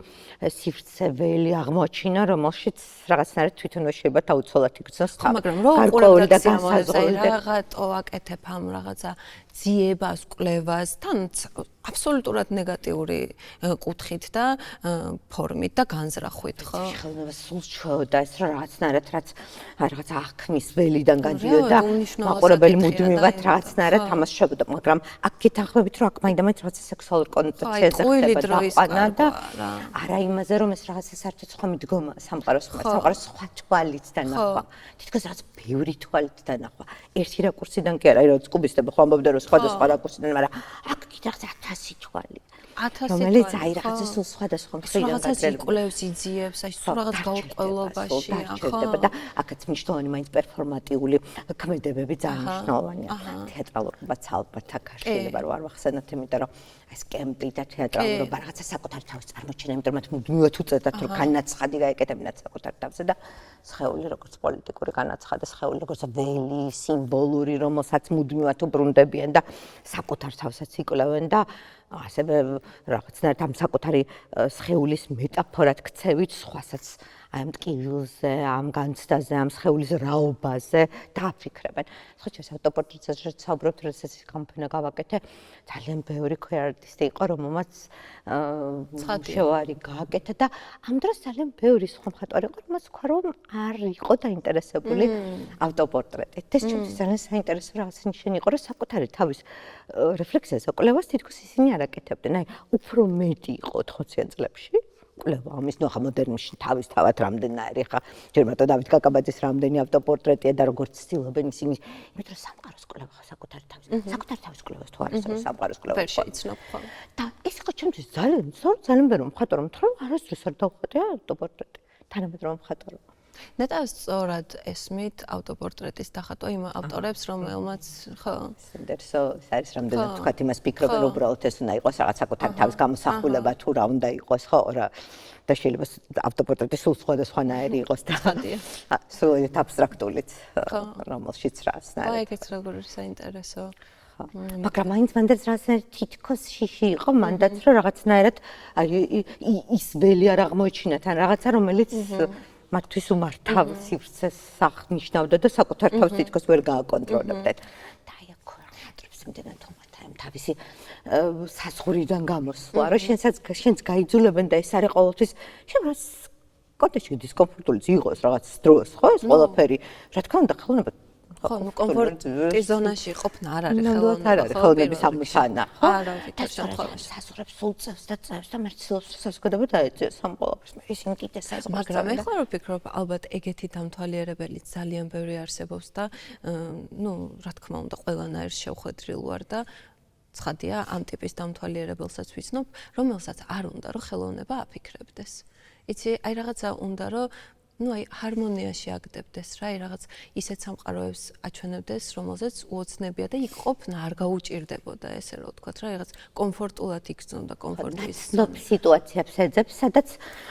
სივრცეველი აღმოჩინა რომელშიც რაღაცნაირად თვითონვე შეიძლება დაუცოლად იგრძნოს ხო მაგრამ რო უყურებ და განსაზღვრები რაღაცო აკეთებ ამ რაღაცა ძიებას, კვლევას თან აბსოლუტურად ნეგატიური კუთხით და ფორმით და განზრახვით, ხო? ხელოვნება სულ ჩაოდა ეს რაღაცნაირად რაც რაღაც აღქმის ველიდან გადიოდა მაყურებელი მუდმივად რაღაცნაირად თამას შეგვდა, მაგრამ აქ გითანხმებით რომ აქ მაინდამაინც რაღაცა სექსუალურ კონოტაციაზე ხდება დაყვანა და არა იმაზე რომ ეს რაღაცა საერთოდ სხვა მიდგომა სამყაროს სამყაროს სხვა თვალით დანახვა. თითქოს რაღაც ბევრი თვალით დანახვა. ერთი რაკურსიდან კი არა, რაც კუბისტები ხო ამბობდნენ რომ სხვადასხვა რაკურსიდან, მაგრამ აქ კიდევ 1000 თვალი. 1000 რომელიც აი რაღაცა სულ სხვადასხვა მხრიდან რაღაცას იკვლევს, იძიებს, აი სულ რაღაც გაურკვევლობაში, ხო და აქაც მნიშვნელოვანი მაინც პერფორმატიული ქმედებები ძალიან მნიშვნელოვანია. თეატრალურობაც ალბათ აქ არ შეიძლება რომ არ ვახსენოთ, იმიტომ რომ ეს კემპი და თეატრალურობა რაღაცა საკუთარ თავს წარმოჩენა, იმიტომ რომ მათ მუდმივად უწევდათ რომ განაცხადი გაეკეთებინათ საკუთარ თავზე და სხეული როგორც პოლიტიკური განაცხადი, სხეული როგორც ველი, სიმბოლური, რომელსაც მუდმივად უბრუნდებიან და საკუთარ თავსაც იკვლევენ და ასევე რაღაცნაირად ამ საკუთარი სხეულის მეტაფორად ქცევით სხვასაც აი ამ ტკივილზე, ამ განცდაზე, ამ სხეულის რაობაზე დააფიქრებენ. სხვა შეს ავტოპორტრეტზე საუბრობთ, როდესაც კამპანა გავაკეთე, ძალიან ბევრი queer არტისტი იყო, რომელმაც შევარი გააკეთა და ამ დროს ძალიან ბევრი სხვა მხატვარი იყო, რომელმაც თქვა, რომ არ იყო დაინტერესებული ავტოპორტრეტით. ეს ჩემთვის ძალიან საინტერესო რაღაც ნიშანი იყო, რომ საკუთარი თავის რეფლექსიაზე კვლევას თითქოს ისინი არ აკეთებდნენ. აი, უფრო მეტი იყო 80-იან წლებში. კვლევა ამის ნუ ახლა მოდერნში თავისთავად რამდენიერი ხა ჯერ მარტო დავით კაკაბაძის რამდენი ავტოპორტრეტია და როგორც ცდილობენ ისინი იმიტომ რომ სამყაროს კვლევა ხო საკუთარი თავის კვლევას თუ არის რომ სამყაროს კვლევა ვერ შეიცნობ ხო და ეს იყო ჩემთვის ძალიან ბევრი მხატვარი მთხრობ არასდროს არ დავხატე ავტოპორტრეტი თანამედროვე მხატვარი ნეტა სწორად ესმით ავტოპორტრეტის დახატვა იმ ავტორებს რომელმაც ხო ინტერესო არის რამდენად თქვათ იმას ფიქრობენ უბრალოდ ეს უნდა იყოს რაღაც საკუთარ თავის გამოსახულება თუ რა უნდა იყოს ხო რა და შეიძლება ავტოპორტრეტი სულ სხვადასხვანაირი იყოს და სულ აბსტრაქტულიც რომელშიც რაღაცნაირად აი ეგეც როგორი საინტერესო მაგრამ მაინც მანდაც რაღაცნაირად თითქოს შიში იყო მანდაც რომ რაღაცნაირად ის ველი არ აღმოეჩინათ ან რაღაცა რომელიც მათთვის უმართავ სივრცეს აღნიშნავდა და საკუთარ თავს თითქოს ვერ გააკონტროლებდნენ. და აი აქ ხატრებს იმდენად თომართა ამ თავისი საზღვრიდან გამოსვლა, რომ შენს გაიძულებენ და ეს არის ყოველთვის შენ რა კონტექსტში დისკომფორტულიც იყოს რაღაც დროს, ხო ეს ყველაფერი. რა თქმა უნდა ხელოვნება ხო, ნუ კომფორტის ზონაში ყოფნა არ არის ხელოვნება. არ არის ხელოვნების ამუშანა, ხო? არა, ვიტყვი შემთხვევაში. საზღვრებს სულ წევს და მერცილობს საზოგადოება დაეწევს ამ ყველაფერს. ისინი კიდე საზღვრებს. მაგრამ ეხლა რო ვფიქრობ, ალბათ ეგეთი დამთვალიერებელი ძალიან ბევრი არსებობს და ნუ რა თქმა უნდა, ყველანაირ შევხვედრილ ვარ და ცხადია ამ ტიპის დამთვალიერებელსაც ვიცნობ, რომელსაც არ უნდა რომ ხელოვნება აფიქრებდეს. იცი, აი რაღაცა უნდა რომ ну აი ჰარმონიაში აგდებდეს რა, აი რაღაც ისეთ სამყაროებს აჩვენებდეს, რომელზეც უოცნებია და იქ ყოფნა არ გაუჭირდებოდა, ესე რომ ვთქვათ რა, რაღაც კომფორტულად იგრძნობდა კომფორტის სიტუაციებს ეძებს, სადაც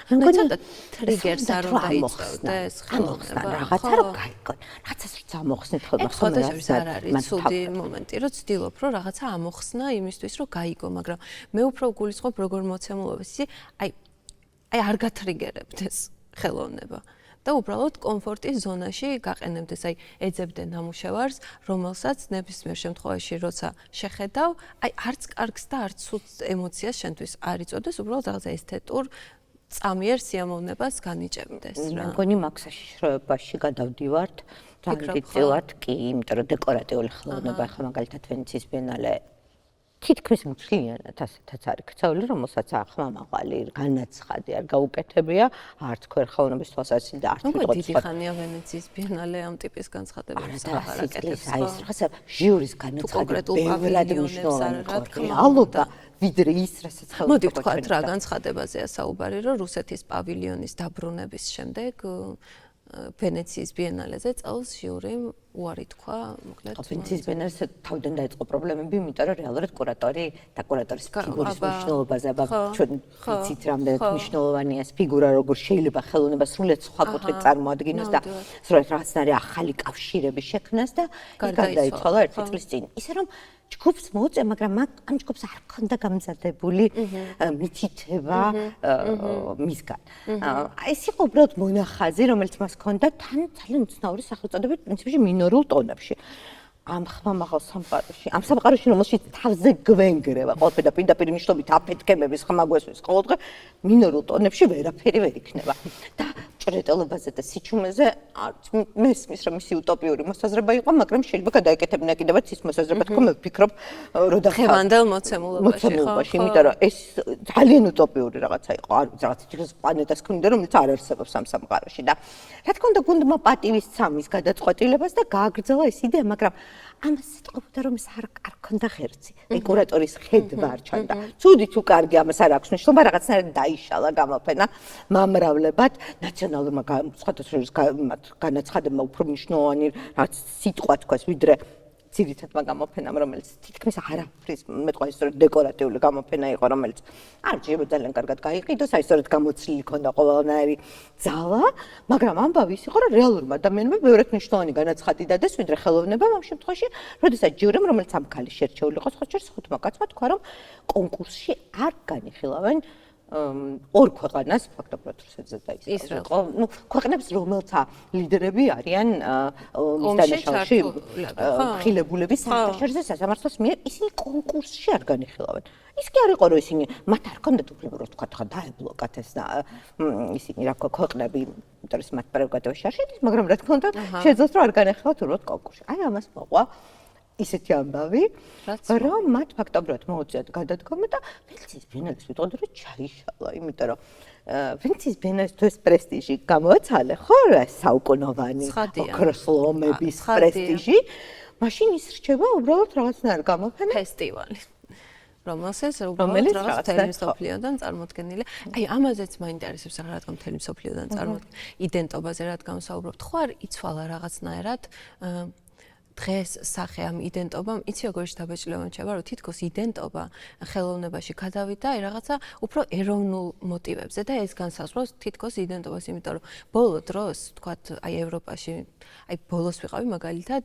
მეგონი ტრიგერს არ უნდა იწევდეს, ხელოვნება რაღაცა რომ გაიგონ, რაღაცას რომ ამოხსნით ხოლმე ხოლმე არ არის ცუდი მომენტი, რომ ცდილობ რომ რაღაცა ამოხსნა იმისთვის რომ გაიგო, მაგრამ მე უფრო გულისხმობ როგორ მოცემულობას, აი არ გატრიგერებდეს ხელოვნება. და უბრალოდ კომფორტის ზონაში გაყენებდეს, აი ეძებდნენ ნამუშევარს, რომელსაც ნებისმიერ შემთხვევაში როცა შეხედავ, აი არც კარგს და არც ცუდ ემოციას შენთვის არ იწოდეს, უბრალოდ რაღაცა ესთეტურ წამიერ სიამოვნებას განიჭებდეს რა. მგონი მაქსაშიშროებაში გადავდივართ, ძალიან დიდწილად კი, იმიტომ რომ დეკორატიული ხელოვნება ახლა მაგალითად ვენეციის ბიენალე თითქმის მთლიანად ასეთაც არის ქცეული, რომელსაც ახმამაღალი, განაცხადი არ გაუკეთებია, არც ქვერხევნების თვალსაზრისით და არც უკვე დიდი ხანია ვენეციის ბიენალე ამ ტიპის განცხადებებს აღარ აკეთებს. აი ეს რაღაცა ჟიურის განაცხადი ბევრად მნიშვნელოვანი რეალობა, ვიდრე ის, რასაც ხელმძღვანელი. მოდი ვთქვათ რა განცხადებაზეა საუბარი, რომ რუსეთის პავილიონის დაბრუნების შემდეგ ვენეციის ბიენალეზე წელს ჟიურიმ უარი თქვა, მოკლედ. ვენეციის ბიენალეზე თავიდან დაიწყო პრობლემები, იმიტომ რომ რეალურად კურატორი და კურატორის ფიგურის მნიშვნელობაზე, აბა ჩვენ ვიცით რამდენად მნიშვნელოვანია ეს ფიგურა, როგორ შეიძლება ხელოვნება სრულიად სხვა კუთხით წარმოადგინოს და სრულიად რაღაცნაირი ახალი კავშირების შექმნას და ის გარდაიცვალა 1 წლის წინ. ისე რომ ჯგუფს მოუწია, მაგრამ ამ ჯგუფს არ ჰქონდა გამზადებული მითითება მისგან. აი ეს იყო უბრალოდ მონახაზი, რომელიც მას ჰქონდა თან ძალიან უცნაური სახელწოდებით პრინციპში მინორულ ტონებში. ამ ხმამაღალ სამყაროში, ამ სამყაროში, რომელშიც თავზე გვენგრევა ყოველდღე და პირდაპირ ნიშნობით აფეთქებების ხმა გვესვეს ყოველდღე, მინორულ ტონებში ვერაფერი ვერ იქნება. და ჭრეტელობაზე და სიჩუმეზე არც მესმის რომ ისი უტოპიური მოსაზრება იყო, მაგრამ შეიძლება გადაეკეთებინა კიდევაც ის მოსაზრება, თქო მე ვფიქრობ, რომ ხევანდელ მოცემულობაში, იმიტომ რომ ეს ძალიან უტოპიური რაღაცა იყო, არ ვიცი, რაღაც თითქოს პლანეტას ქონდა, რომელიც არ არსებობს ამ სამყაროში და რა თქმა უნდა, გუნდმა პატივის სამის გადაწყვეტილებას და გააგრძელა ეს იდეა, მაგრამ ამას იტყობოდა რომ ეს არ ქონდა ღერძი. აი კურატორის ხედვა არ ჩანდა. ცუდი თუ კარგი ამას არ აქვს მნიშვნელობა, რაღაცნაირად დაიშალა გამოფენა მამრავლებად ნაციონალურმა სხვადასხვა განაცხადებმა უფრო მნიშვნელოვანი რაც სიტყვა თქვას, ვიდრე ძირითადმა გამოფენამ, რომელიც თითქმის არაფრის, მეტყვი სწორედ დეკორატიული გამოფენა იყო, რომელიც არ ჯერა ძალიან კარგად გაიყიდოს, აი სწორედ გამოცლილი ქონდა ყველანაირი ძალა, მაგრამ ამბავი ის იყო, რომ რეალურმა ადამიანმა ბევრად მნიშვნელოვანი განაცხადი დადეს, ვიდრე ხელოვნებამ ამ შემთხვევაში, როდესაც ჯიურიმ, რომელიც ამ ქალის შერჩეული იყო, ხოჭერს 5 კაცმა თქვა, რომ კონკურსში არ განიხილავენ ორ ქვეყანას ფაქტობრივად რუსეთზე და ისრაელს. ნუ ქვეყნებს რომელთა ლიდერები არიან ომის დანაშაულში ხილებულები საერთაშორისო სასამართლოს მიერ, ისინი კონკურსში არ განიხილავენ. ის კი არ იყო რომ ისინი მათ არ ჰქონდათ უფლება რომ თქვა ხა დაებლოკათ ეს ისინი რა ქვეყნები, იმიტომ რომ მათ პრეროგატივაში არ შედის, მაგრამ რა თქმა უნდა შეძლოს რომ არ განეხილავთ უბრალოდ კონკურსში. აი ამას მოყვა ისეთი ამბავი, რომ მათ ფაქტობრივად მოუწიათ გადადგომა და ვენეციის ბიენალეს ვიტყოდი, რომ ჩაიშალა, იმიტომ რომ ვენეციის ბიენალეს თუ ეს პრესტიჟი გამოაცალე, ხო, რა საუკუნოვანი ოქროს ლომების პრესტიჟი, მაშინ ის რჩება უბრალოდ რაღაცნაირ გამოფენა ფესტივალი. რომელსაც უბრალოდ რაღაც მთელი მსოფლიოდან წარმოდგენილი. აი ამაზეც მაინტერესებს რა რადგან მთელი მსოფლიოდან წარმოდგენილი. იდენტობაზე რადგან საუბრობთ, ხო არ იცვალა რაღაცნაირად დღეს სახე ამ იდენტობამ, იცი როგორ შთაბეჭდილება ჩება, რომ თითქოს იდენტობა ხელოვნებაში გადავიდა აი რაღაცა უფრო ეროვნულ მოტივებზე და ეს განსაზღვრავს თითქოს იდენტობას, იმიტომ რომ ბოლო დროს, თქვათ, აი ევროპაში, აი ბოლოს ვიყავი მაგალითად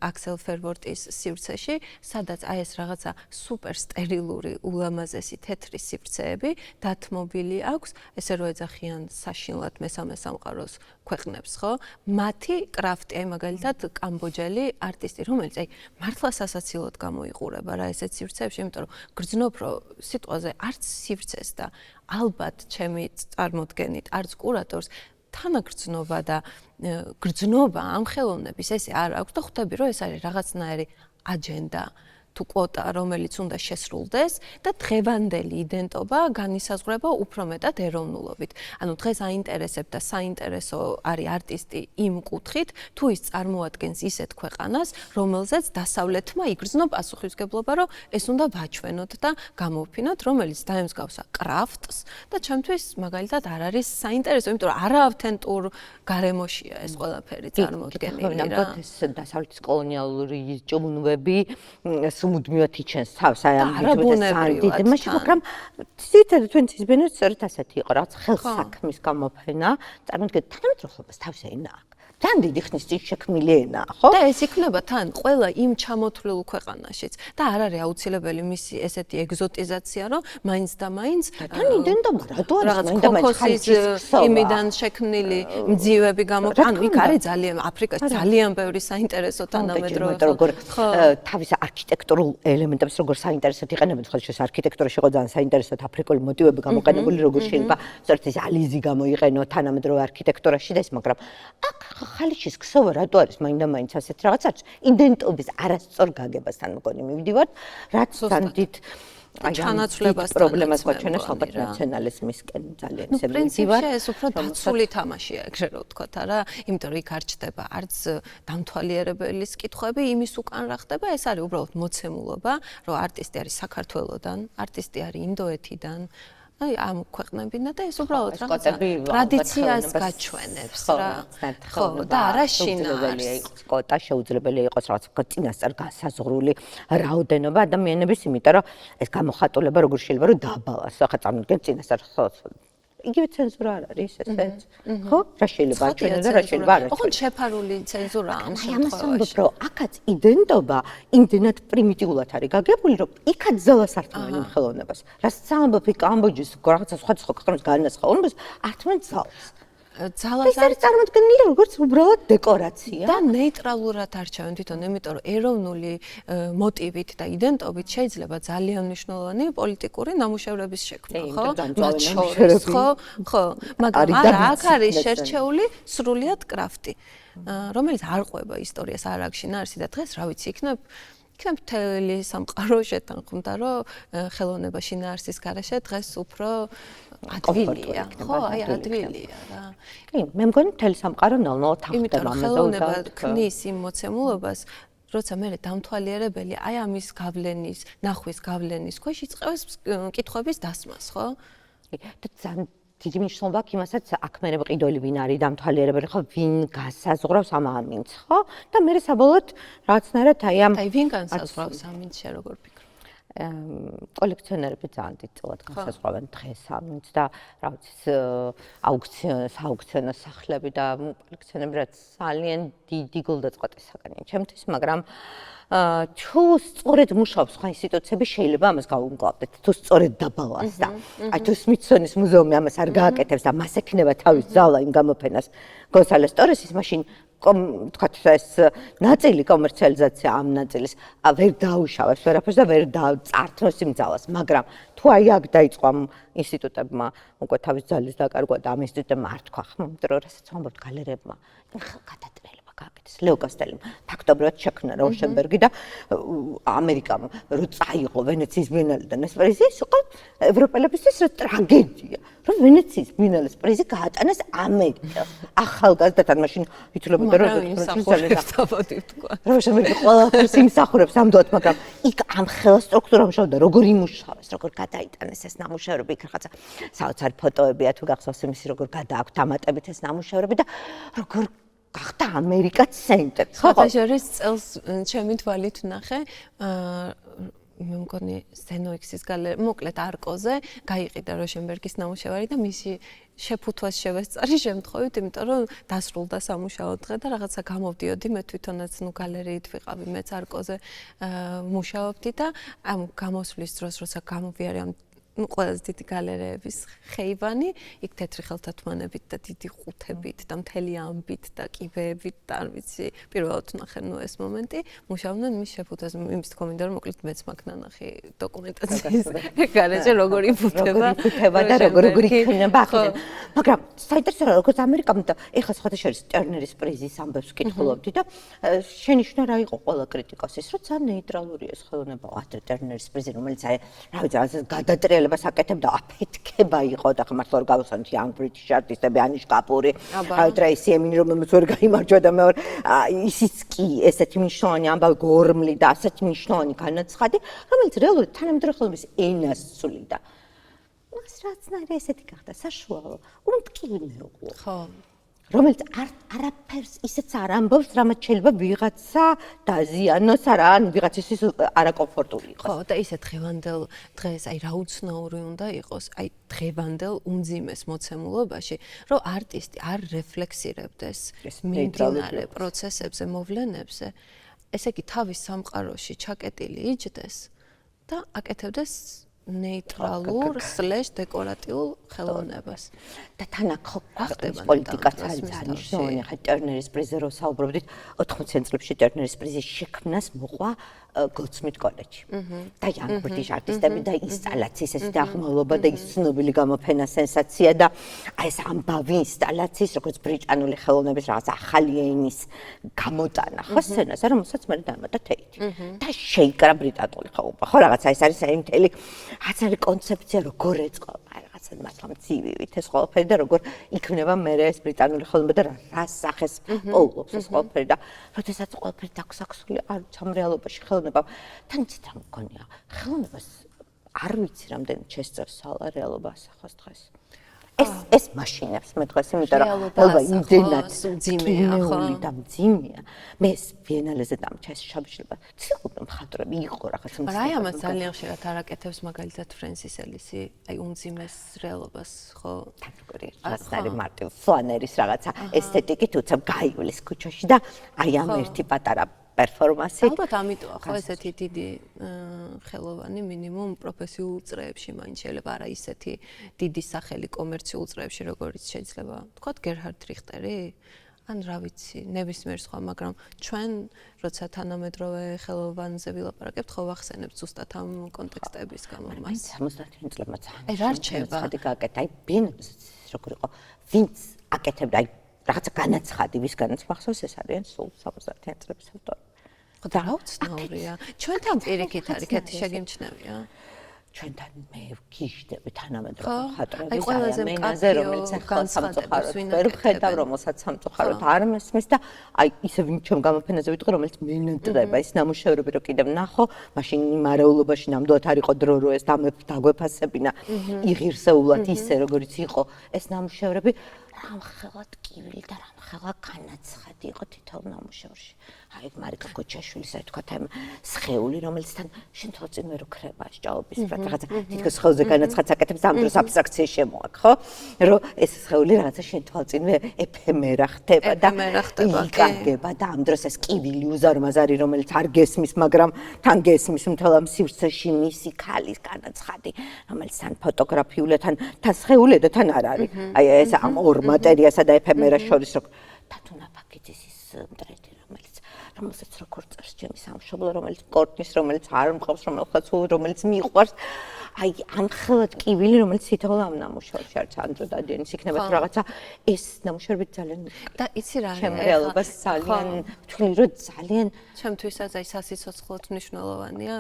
აქსელ ფერვორტის სივრცეში, სადაც აი ეს რაღაცა სუპერ სტერილური, ულამაზესი თეთრი სივრცეები დათმობილი აქვს, ესე რომ ეძახიან საშინლად მესამე სამყაროს ქვეყნებს, ხო? მათი კრაფტი, აი მაგალითად კამბოჯელი არტისტი, რომელიც აი მართლა სასაცილოდ გამოიყურება რა ესეთ სივრცეებში, იმიტომ რომ გრძნობ რომ სიტყვაზე არც სივრცეს და ალბათ ჩემი წარმოდგენით არც კურატორს თანაგრძნობა და გრძნობა ამ ხელოვნების ესე არ აქვს და ხვდები რომ ეს არის რაღაცნაირი აჯენდა თუ კვოტა, რომელიც უნდა შესრულდეს და დღევანდელი იდენტობა განისაზღვრება უფრო მეტად ეროვნულობით. ანუ დღეს აინტერესებდა და საინტერესო არის არტისტი იმ კუთხით, თუ ის წარმოადგენს ისეთ ქვეყანას, რომელზეც დასავლეთმა იგრძნო პასუხისმგებლობა, რომ ეს უნდა ვაჩვენოთ და გამოვფინოთ, რომელიც დაემსგავსა კრაფტს და ჩემთვის მაგალითად არ არის საინტერესო, იმიტომ რომ არაავთენტურ გარემოშია ეს ყველაფერი წარმოდგენილი რა. ეს დასავლეთის კოლონიალური ჭუმუნვები მუდმივად იჩენს თავს აი ამ დიდ მაშინ, მაგრამ ძირითადად ვენეციის ბიენალე სწორედ ასეთი იყო, რაღაც ხელსაქმის გამოფენა, წარმოიდგინეთ თანამედროვეობას თავის ენა აქვს. თან დიდი ხნის წინ შექმნილი ენა, ხო? და ეს იქნება თან ყველა იმ ჩამოთვლილ ქვეყანაშიც და არ არის აუცილებელი მისი ესეთი ეგზოტიზაცია, რომ მაინც და მაინც თან იდენტობა რატო არის მაინდა მაინც იმიდან შექმნილი მძივები გამოფენა. ანუ იქ არის ძალიან აფრიკაში ძალიან ბევრი საინტერესო თანამედროვე როგორ თავის არქიტექტურულ ელემენტებს როგორ საინტერესოდ იყენებენ, ხო შეიძლება არქიტექტურაში იყო ძალიან საინტერესოდ აფრიკული მოტივები გამოყენებული, როგორ შეიძლება სწორედ ეს ალიზი გამოიყენო თანამედროვე არქიტექტურაში და ეს, მაგრამ აქ ხალიჩის ქსოვა რატო არის მაინდა-მაინც ასეთ რაღაცა იდენტობის არასწორ გაგებასთან მგონი მივდივართ, რაც თან დიდ ჩანაცვლებასთან პრობლემას გვაჩვენებს ალბათ ნაციონალიზმისკენ ძალიან ისე მივდივართ. პრინციპში ეს უფრო დაცული თამაშია, ეგრე რომ ვთქვათ, არა, იმიტომ რომ იქ არ ჩდება არც დამთვალიერებელის კითხვები, იმის უკან რა ხდება, ეს არის უბრალოდ მოცემულობა, რომ არტისტი არის საქართველოდან, არტისტი არის ინდოეთიდან, აი ამ ქვეყნებიდან და ეს უბრალოდ რაღაცა ტრადიციას გაჩვენებს რა. ხო, და არა შინაარს. კოტა შეუძლებელია იყოს რაღაც წინასწარ გასაზღვრული რაოდენობა ადამიანების, იმიტომ რომ ეს გამოხატულება როგორ შეიძლება რომ დაბალას. ახლა წარმოგიდგენთ წინასწარ იგივე ცენზურა არ არის ესეც? ხო? რა შეიძლება აჩვენოს და რა შეიძლება არ აჩვენოს? ხო, შეფარული ცენზურაა ამ შემთხვევაში. რომ აქაც იდენტობა იმდენად პრიმიტიულად არის გაგებული, რომ იქაც ძალას ართმევენ იმ ხელოვნებას. რასაც ამბობ კამბოჯის რაღაცა სხვადასხვა ქვეყნების განასხვავებას ართმევენ ძალას. ძალას არის წარმოქმნილი როგორც უბრალოდ დეკორაცია და ნეიტრალურად არჩევენ თვითონ, იმიტომ რომ ეროვნული მოტივით და იდენტობით შეიძლება ძალიან მნიშვნელოვანი პოლიტიკური ნამუშევრების შექმნა, ხო? მათ შორის, ხო, მაგრამ არა, აქ არის შერჩეული სრულიად კრაფტი, რომელიც არ ყვება ისტორიას, არ აქვს შინაარსი და დღეს რა ვიცი, იქნებ მთელი სამყარო შეთანხმდა, რომ ხელოვნება შინაარსის გარეშე დღეს უფრო ადვილია, ხო, აი ადვილია რა. კი, მე მგონი მთელი სამყარო ნელ-ნელა თანხმდება ამაზე. ხელოვნება ქმნის იმ მოცემულობას, როცა მე დამთვალიერებელი აი ამის გავლენის, ნახვის გავლენის ქვეშ იწყებს კითხვების დასმას, ხო? და ძალიან დიდი მნიშვნელობა აქვს იმასაც, აქ მე მყიდველი ვინ არის დამთვალიერებელი, ხო, ვინ გასაზღვრავს ამ ამინდს, ხო? და მე საბოლოოდ რაღაცნაირად აი ამ აი ვინ განსაზღვრავს ამინდს, შე როგორ ფიქრობ? კოლექციონერები ძალიან დიდწილად განსაზღვრავენ დღეს ამინდს და რა ვიცი, აუქციონო სახლები და კოლექციონერები რაც ძალიან დიდი გულდაწყვეტისაგანია ჩემთვის, მაგრამ თუ სწორედ მუშაობს სხვა ინსტიტუციები შეიძლება ამას გავუმკლავდეთ, თუ სწორედ დაბალას და აი თუ სმითსონის მუზეუმი ამას არ გააკეთებს და მას ექნება თავის ძალა იმ გამოფენას გონსალეს ტორესის, მაშინ თქვათ ეს ნაწილი კომერციალიზაცია ამ ნაწილის ვერ დაუშავებს ვერაფერს და ვერ წართოს იმ ძალას, მაგრამ თუ აი აქ დაიწყო ამ ინსტიტუტებმა უკვე თავის ძალის დაკარგვა და ამ ინსტიტუტებმა არ თქვა ხმამდრო, რასაც ვამბობთ გალერეებმა, გადატრიალება გააკეთეს. ლეო კასტელიმ ფაქტობრივად შექმნა როშენბერგი და ამერიკამ რო წაიღო ვენეციის ბიენალედან ეს პრიზი, ის იყო ევროპელებისთვის ტრაგედია. რომ ვენეციის ბიენალეს პრიზი გაატანეს ამერიკას. ახალგაზრდათან მაშინ ითვლებოდა რომ როშენბერგი ყველაფერს იმსახურებს ამდენად, მაგრამ იქ ამ ხელა სტრუქტურა მუშაობდა, როგორ იმუშავეს, როგორ გადაიტანეს ეს ნამუშევრები, იქ რაღაცა საოცარი ფოტოებია თუ გახსოვს იმისი, როგორ გადააქვთ დამატებით ეს ნამუშევრები და როგორ გახდა ამერიკა ცენტრი. ხოთაშორის წელს ჩემი თვალით ვნახე, მე მგონი სენოექსის გალერეა, მოკლედ არკოზე გაიყიდა როშენბერგის ნამუშევარი და მისი შეფუთვას შევესწარი შემთხვევით, იმიტომ რომ დასრულდა სამუშაო დღე და რაღაცა გამოვდიოდი, მე თვითონაც გალერეით ვიყავი, მეც არკოზე მუშაობდი და ამ გამოსვლის დროს, როცა გამოვიარე ამ ყველაზე დიდი გალერეების ხეივანი, იქ თეთრი ხელთათმანებით და დიდი ყუთებით და მთელი ამბით და კიბეებით და არ ვიცი, პირველად ვნახე ეს მომენტი, მუშაობდნენ მის შეფუთვაზე, იმის თქმა მინდა რომ მოკლედ მეც მაქვს ნანახი დოკუმენტაციის გარეშე როგორ იფუთება და როგორ იქნება ახლა. მაგრამ საინტერესოა როგორც ამერიკამ და ეხლა სხვადასხვა ტერნერის პრიზის ამბებს ვკითხულობდი და შენიშვნა რა იყო ყველა კრიტიკოსის, რომ ძალიან ნეიტრალურია ეს ხელოვნება, ადრე ტერნერის პრიზი, რომელიც აი რა ვიცი, ასე გადატრიალებას აკეთებდა, აფეთქება იყო და ხმართლა არ გავუსვამთ Young British არტისტები, ანიშ კაპური, ტრეისი ემინი, რომელმაც ვერ გაიმარჯვა და მეორე ისიც კი ესეთი მნიშვნელოვანი ამბავი გორმლი და ასეთი მნიშვნელოვანი განაცხადი, რომელიც რეალურად თანამედროვე ხელოვნების ენას ცვლიდა. მას რაცნაირად ესეთი გახდა საშუალო, უმტკივნეულო. ხო. რომელიც არაფერს ისეც არ ამბობს, რამაც შეიძლება ვიღაცა დაზიანოს, ან ვიღაცისთვის არაკომფორტული იყოს. ხო, და ისე დღევანდელ დღეს აი რა უცნაური უნდა იყოს, აი დღევანდელ უმძიმეს მოცემულობაში, რომ არტისტი არ რეფლექსირებდეს მიმდინარე პროცესებზე, მოვლენებზე, ესე იგი თავის სამყაროში ჩაკეტილი იჯდეს და აკეთებდეს ნეიტრალურ /დეკორატიულ ხელოვნებას. და თან აქ ხდება პოლიტიკაც არის ძალიან მნიშვნელოვანი. ხა ტერნერის პრიზზე რო საუბრობდით, 80-იან წლებში ტერნერის პრიზის შექმნას მოყვა გოლდსმით კოლეჯი. და young British არტისტები და ინსტალაციის ეს დაღმავლობა და ის ცნობილი გამოფენა სენსაცია და აი ეს ამბავი ინსტალაციის როგორც ბრიტანული ხელოვნების რაღაც ახალი ენის გამოტანა ხო სცენაზე რომელსაც მე დამატა თეითი. და შეიკრა ბრიტანული ხელოვნება. ხო რაღაცა ეს არის აი მთელი აცარი კონცეფცია როგორ ეწყობა რაღაცა მართლა მცივივით ეს ყველაფერი და როგორ იქნება მე ეს ბრიტანული ხელოვნება და რა სახეს პოულობს ეს ყველაფერი და როდესაც ყველაფერი დაგვსაქსული არ ამ რეალობაში ხელოვნება თან იცით რა მგონია ხელოვნებას არ ვიცი რამდენი შესწევს სალა რეალობა ასახავს დღეს ეს მაშინებს მე დღეს იმიტომ რომ ელვა იმდენად მძიმეა ხო და მძიმეა მე ეს ბიენალეზე დამჭა ეს შაბშლება ცდილობ მხატვრები იყო რაღაც მაგრამ აი ამას ძალიან ხშირად არაკეთებს მაგალითად ფრენსის ელისი აი უმძიმეს რეალობას ხო თან როგორი რაღაცნაირი მარტივ ფლანერის რაღაცა ესთეტიკით უცებ გაივლის ქუჩაში და აი ამ ერთი პატარა პერფორმანსი. ალბათ ამიტოა ხო ესეთი დიდი ხელოვანი მინიმუმ პროფესიულ წრეებში მაინც შეიძლება არა ისეთი დიდი სახელი კომერციულ წრეებში როგორიც შეიძლება თქვათ გერჰარდ რიხტერი ან რა ვიცი ნებისმიერ სხვა მაგრამ ჩვენ როცა თანამედროვე ხელოვანზე ვილაპარაკებთ ხო ვახსენებთ ზუსტად ამ კონტექსტების გამო მას 70-იან წლებმა აი რა რჩება ხადი გააკეთა აი ბინებს როგორ იყო ვინც აკეთებდა აი რაღაცა განაცხადი ვისგანაც მახსოვს ეს არიან სულ 70-იან წლების ავტორი ხო და რა უცნაურია ჩვენთან პირიქით არის კეთი შეგიმჩნევია ჩვენთან მე ვგიჟდები თანამედროვე მხატვრების ყველაზე მენაზე რომელიც ახლა სამწუხაროდ ვერ ვხედავ რომელსაც სამწუხაროდ არ მესმის და აი ისე ვინ ჩემ გამოფენაზე ვიტყვი რომელიც მენატრება ეს ნამუშევრები რო კიდევ ნახო მაშინ იმ არეულობაში ნამდვილად არ იყო დრო რო ეს დაგვეფასებინა იღირსეულად ისე როგორიც იყო ეს ნამუშევრები რამხელა ტკივილი და რამხელა განაცხადი იყო თითოეულ ნამუშევრში. აი მარიკა კოჩაშვილის აი თქვა ამ სხეული რომელიცთან შენ თვალწინ ვერ უქრება სჯაობის რაღაცა თითქოს ხელზე განაცხადს აკეთებს ამ დროს აბსტრაქცია შემოაკ ხო? რომ ეს სხეული რაღაცა შენ თვალწინვე ეფემერა ხდება და იკარგება და ამ დროს ეს კივილი უზარმაზარი რომელიც არ გესმის მაგრამ თან გესმის მთელ ამ სივრცეში მისი ქალის განაცხადი რომელიც თან ფოტოგრაფიულად თან სხეულია და თან არ არის. აი ეს ამ ორ მატერიასა და ეფემერას შორის რო თათუნა პაკეტის ის მტრედი რომელსაც როგორ წერს ჩემი სამშობლო რომელიც კორტნის რომელიც არ მყავს რომელიც მიყვარს აი ამ ხელად კივილი რომელიც თითოეულ ამ ნამუშევრში არის ანდრო დადიანის იქნება თუ რაღაცა ეს ნამუშევრები ძალიან და იცი რა ჩემ რეალობას ძალიან ვთვლი რომ ძალიან ჩემთვისაც აი სასიცოცხლოდ მნიშვნელოვანია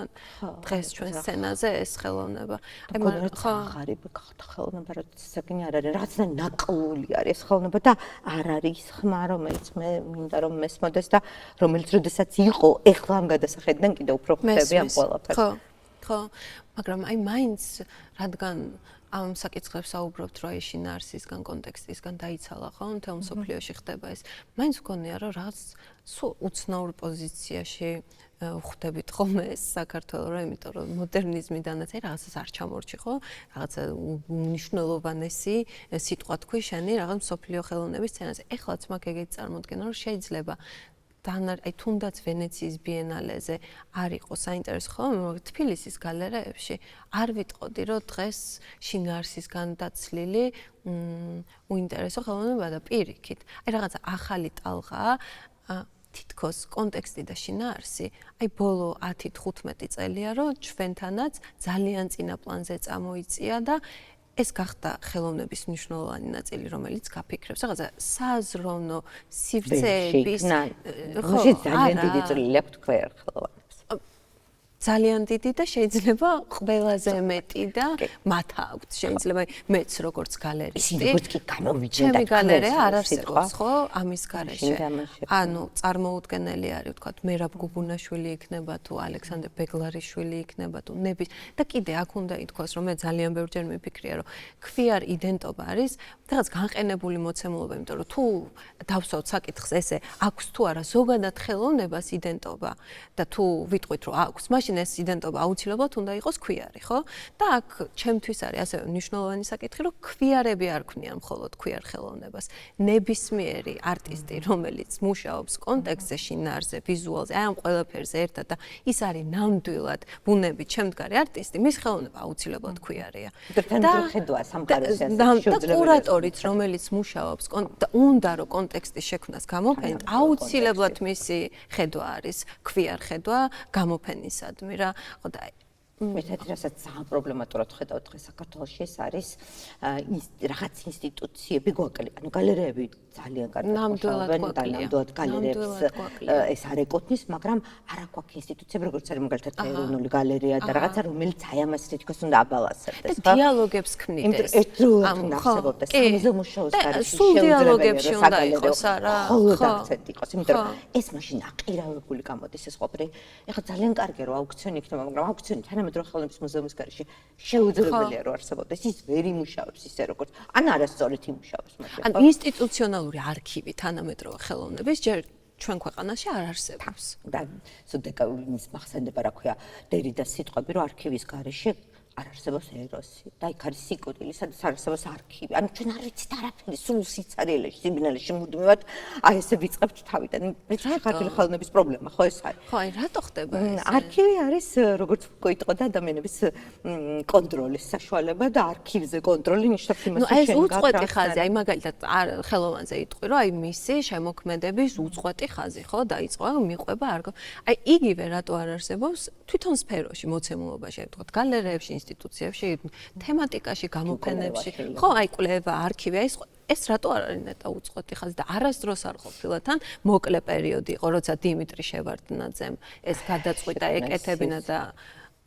დღეს ჩვენ სცენაზე ეს ხელოვნება აი ხო ღარიბი გახდა ხელოვნება რაც საკინი არ არის რაღაცა ნაკლული არის ეს ხელოვნება და არ არის ხმა რომელიც მე მინდა რომ მესმოდეს და რომელიც როდესაც იყო ეხლა ამ გადასახედიდან კიდევ უფრო ხდება ამ ყველაფერს ხო მაგრამ აი მაინც რადგან ამ საკითხებს საუბრობთ რა ის შინაარსისგან კონტექსტისგან დაიცალა ხო მთელ მსოფლიოში ხდება ეს მაინც მგონია რომ რაღაც სულ უცნაურ პოზიციაში ხვდებით ხოლმე ეს საქართველოს რა იმიტომ რომ მოდერნიზმიდანაც აი რაღაცას არ ჩამორჩი ხო რაღაცა უნიშნელოვანესი სიტყვა თქვი შენი რაღაც მსოფლიო ხელოვნების სცენაზე ეხლაც მაგ ეგეთ წარმოდგენა რომ შეიძლება აი თუნდაც ვენეციის ბიენალეზე არ იყო საინტერესო ხოლმე თბილისის გალერეებში არ ვიტყოდი რომ დღეს შინაარსისგან დაცლილი უინტერესო ხელოვნება და პირიქით აი რაღაცა ახალი ტალღაა თითქოს კონტექსტი და შინაარსი აი ბოლო 10-15 წელია რომ ჩვენთანაც ძალიან წინა პლანზე წამოიწია და ეს გახდა ხელოვნების მნიშვნელოვანი ნაწილი, რომელიც გაფიქრებს. რაღაცა საზროვნო სივრცეების ხო, ძალიან დიდი წვლილი აქვს თქვენ ხელოვნებას. ძალიან დიდი და შეიძლება ყველაზე მეტი და მათ აქვს. შეიძლება მეც როგორც გალერისტი. როგორც კი გამოვიჯენ და ჩემი გალერეა არ არსებობს, ხო, ამის გარეშე. ანუ წარმოუდგენელი არის, ვთქვათ, მერაბ გუბუნაშვილი იქნება თუ ალექსანდრე ბეგლარიშვილი იქნება თუ ნების და კიდე აქ უნდა ითქვას, რომ მე ძალიან ბევრჯერ მიფიქრია, რომ ქვიარ იდენტობა არის რაღაც განყენებული მოცემულობა, იმიტომ რომ თუ დავსვათ საკითხს ესე, აქვს თუ არა ზოგადად ხელოვნებას იდენტობა და თუ ვიტყვით, რომ აქვს, მაშინ მაშინ ეს იდენტობა აუცილებლად უნდა იყოს ქვიარი, ხო? და აქ ჩემთვის არის ასევე მნიშვნელოვანი საკითხი, რომ ქვიარები არ ქმნიან მხოლოდ ქვიარ ხელოვნებას. ნებისმიერი არტისტი, რომელიც მუშაობს კონტექსტზე, შინაარსზე, ვიზუალზე, აი ამ ყველაფერზე ერთად და ის არის ნამდვილად ბუნებით შემდგარი არტისტი, მის ხელოვნება აუცილებლად ქვიარია. და ხედვა სამყაროს და კურატორიც, რომელიც მუშაობს და უნდა რომ კონტექსტის შექმნას გამოფენით, აუცილებლად მისი ხედვა არის ქვიარ ხედვა გამოფენისადმი რა. ხო და მეთქი რასაც ძალიან პრობლემატურად ხედავთ დღეს საქართველოში ეს არის რაღაც ინსტიტუციები გვაკლია. ანუ გალერეები ძალიან კარგად მუშაობენ და ნამდვილად გალერეებს ეს არ ეკუთვნის, მაგრამ არა გვაქვს ინსტიტუციები, როგორც არის მაგალითად ეროვნული გალერეა და რაღაცა რომელიც აი ამას თითქოს უნდა აბალანსებდეს, ხო? დიალოგებს ქმნიდეს. ერთდროულად უნდა არსებობდეს სამზე მუშაოს გარშემო. სულ დიალოგებში უნდა იყოს არა? ხო, აქცენტი იყოს, იმიტომ რომ ეს მაშინ აყირავებული გამოდის ეს ყოფილი. ეხლა ძალიან კარგია რომ აუქციონი იქნება, მაგრამ აუქციონი თანამედროვე ხელოვნების მუზეუმის გარშემო შეუძლებელია რომ არსებობდეს. ის ვერ იმუშავებს ისე როგორც ან არასწორად იმუშავებს მაგრამ. ან ინსტიტუციონალური არქივი თანამედროვე ხელოვნების ჯერ ჩვენ ქვეყანაში არ არსებობს. და სუდეკა იმის მახსენდება რა ქვია დერიდას სიტყვები რომ არქივის გარეშე არ არსებობს ეროსი და იქ არის სიკვდილი, სადაც არსებობს არქივი. ანუ ჩვენ არ ვიცით არაფერი, სულ სიცარიელეში, სიბნელეში მუდმივად აი ესე ვიწყებთ თავიდან. რა ქართული ხელოვნების პრობლემა ხო ეს არის? ხო, აი რატო ხდება ეს? არქივი არის როგორც გოიტყოდა ადამიანების კონტროლის საშუალება და არქივზე კონტროლი ნიშნავს იმას, რომ ეს უწყვეტი ხაზი, აი მაგალითად ხელოვანზე იტყვი, რომ აი მისი შემოქმედების უწყვეტი ხაზი, ხო, დაიწყო, მიყვება არქივი. აი იგივე რატო არ არსებობს თვითონ სფეროში, მოცემულობაში, ვთქვათ, გალერეებში, ინსტიტუციებში, თემატიკაში, გამოფენებში. ხო, აი კვლევა, არქივი, ეს რატო არ არის ნეტა უწყვეტი ხაზი და არასდროს არ ყოფილა თან მოკლე პერიოდი იყო, როცა დიმიტრი შევარდნაძემ ეს გადაწყვიტა ეკეთებინა და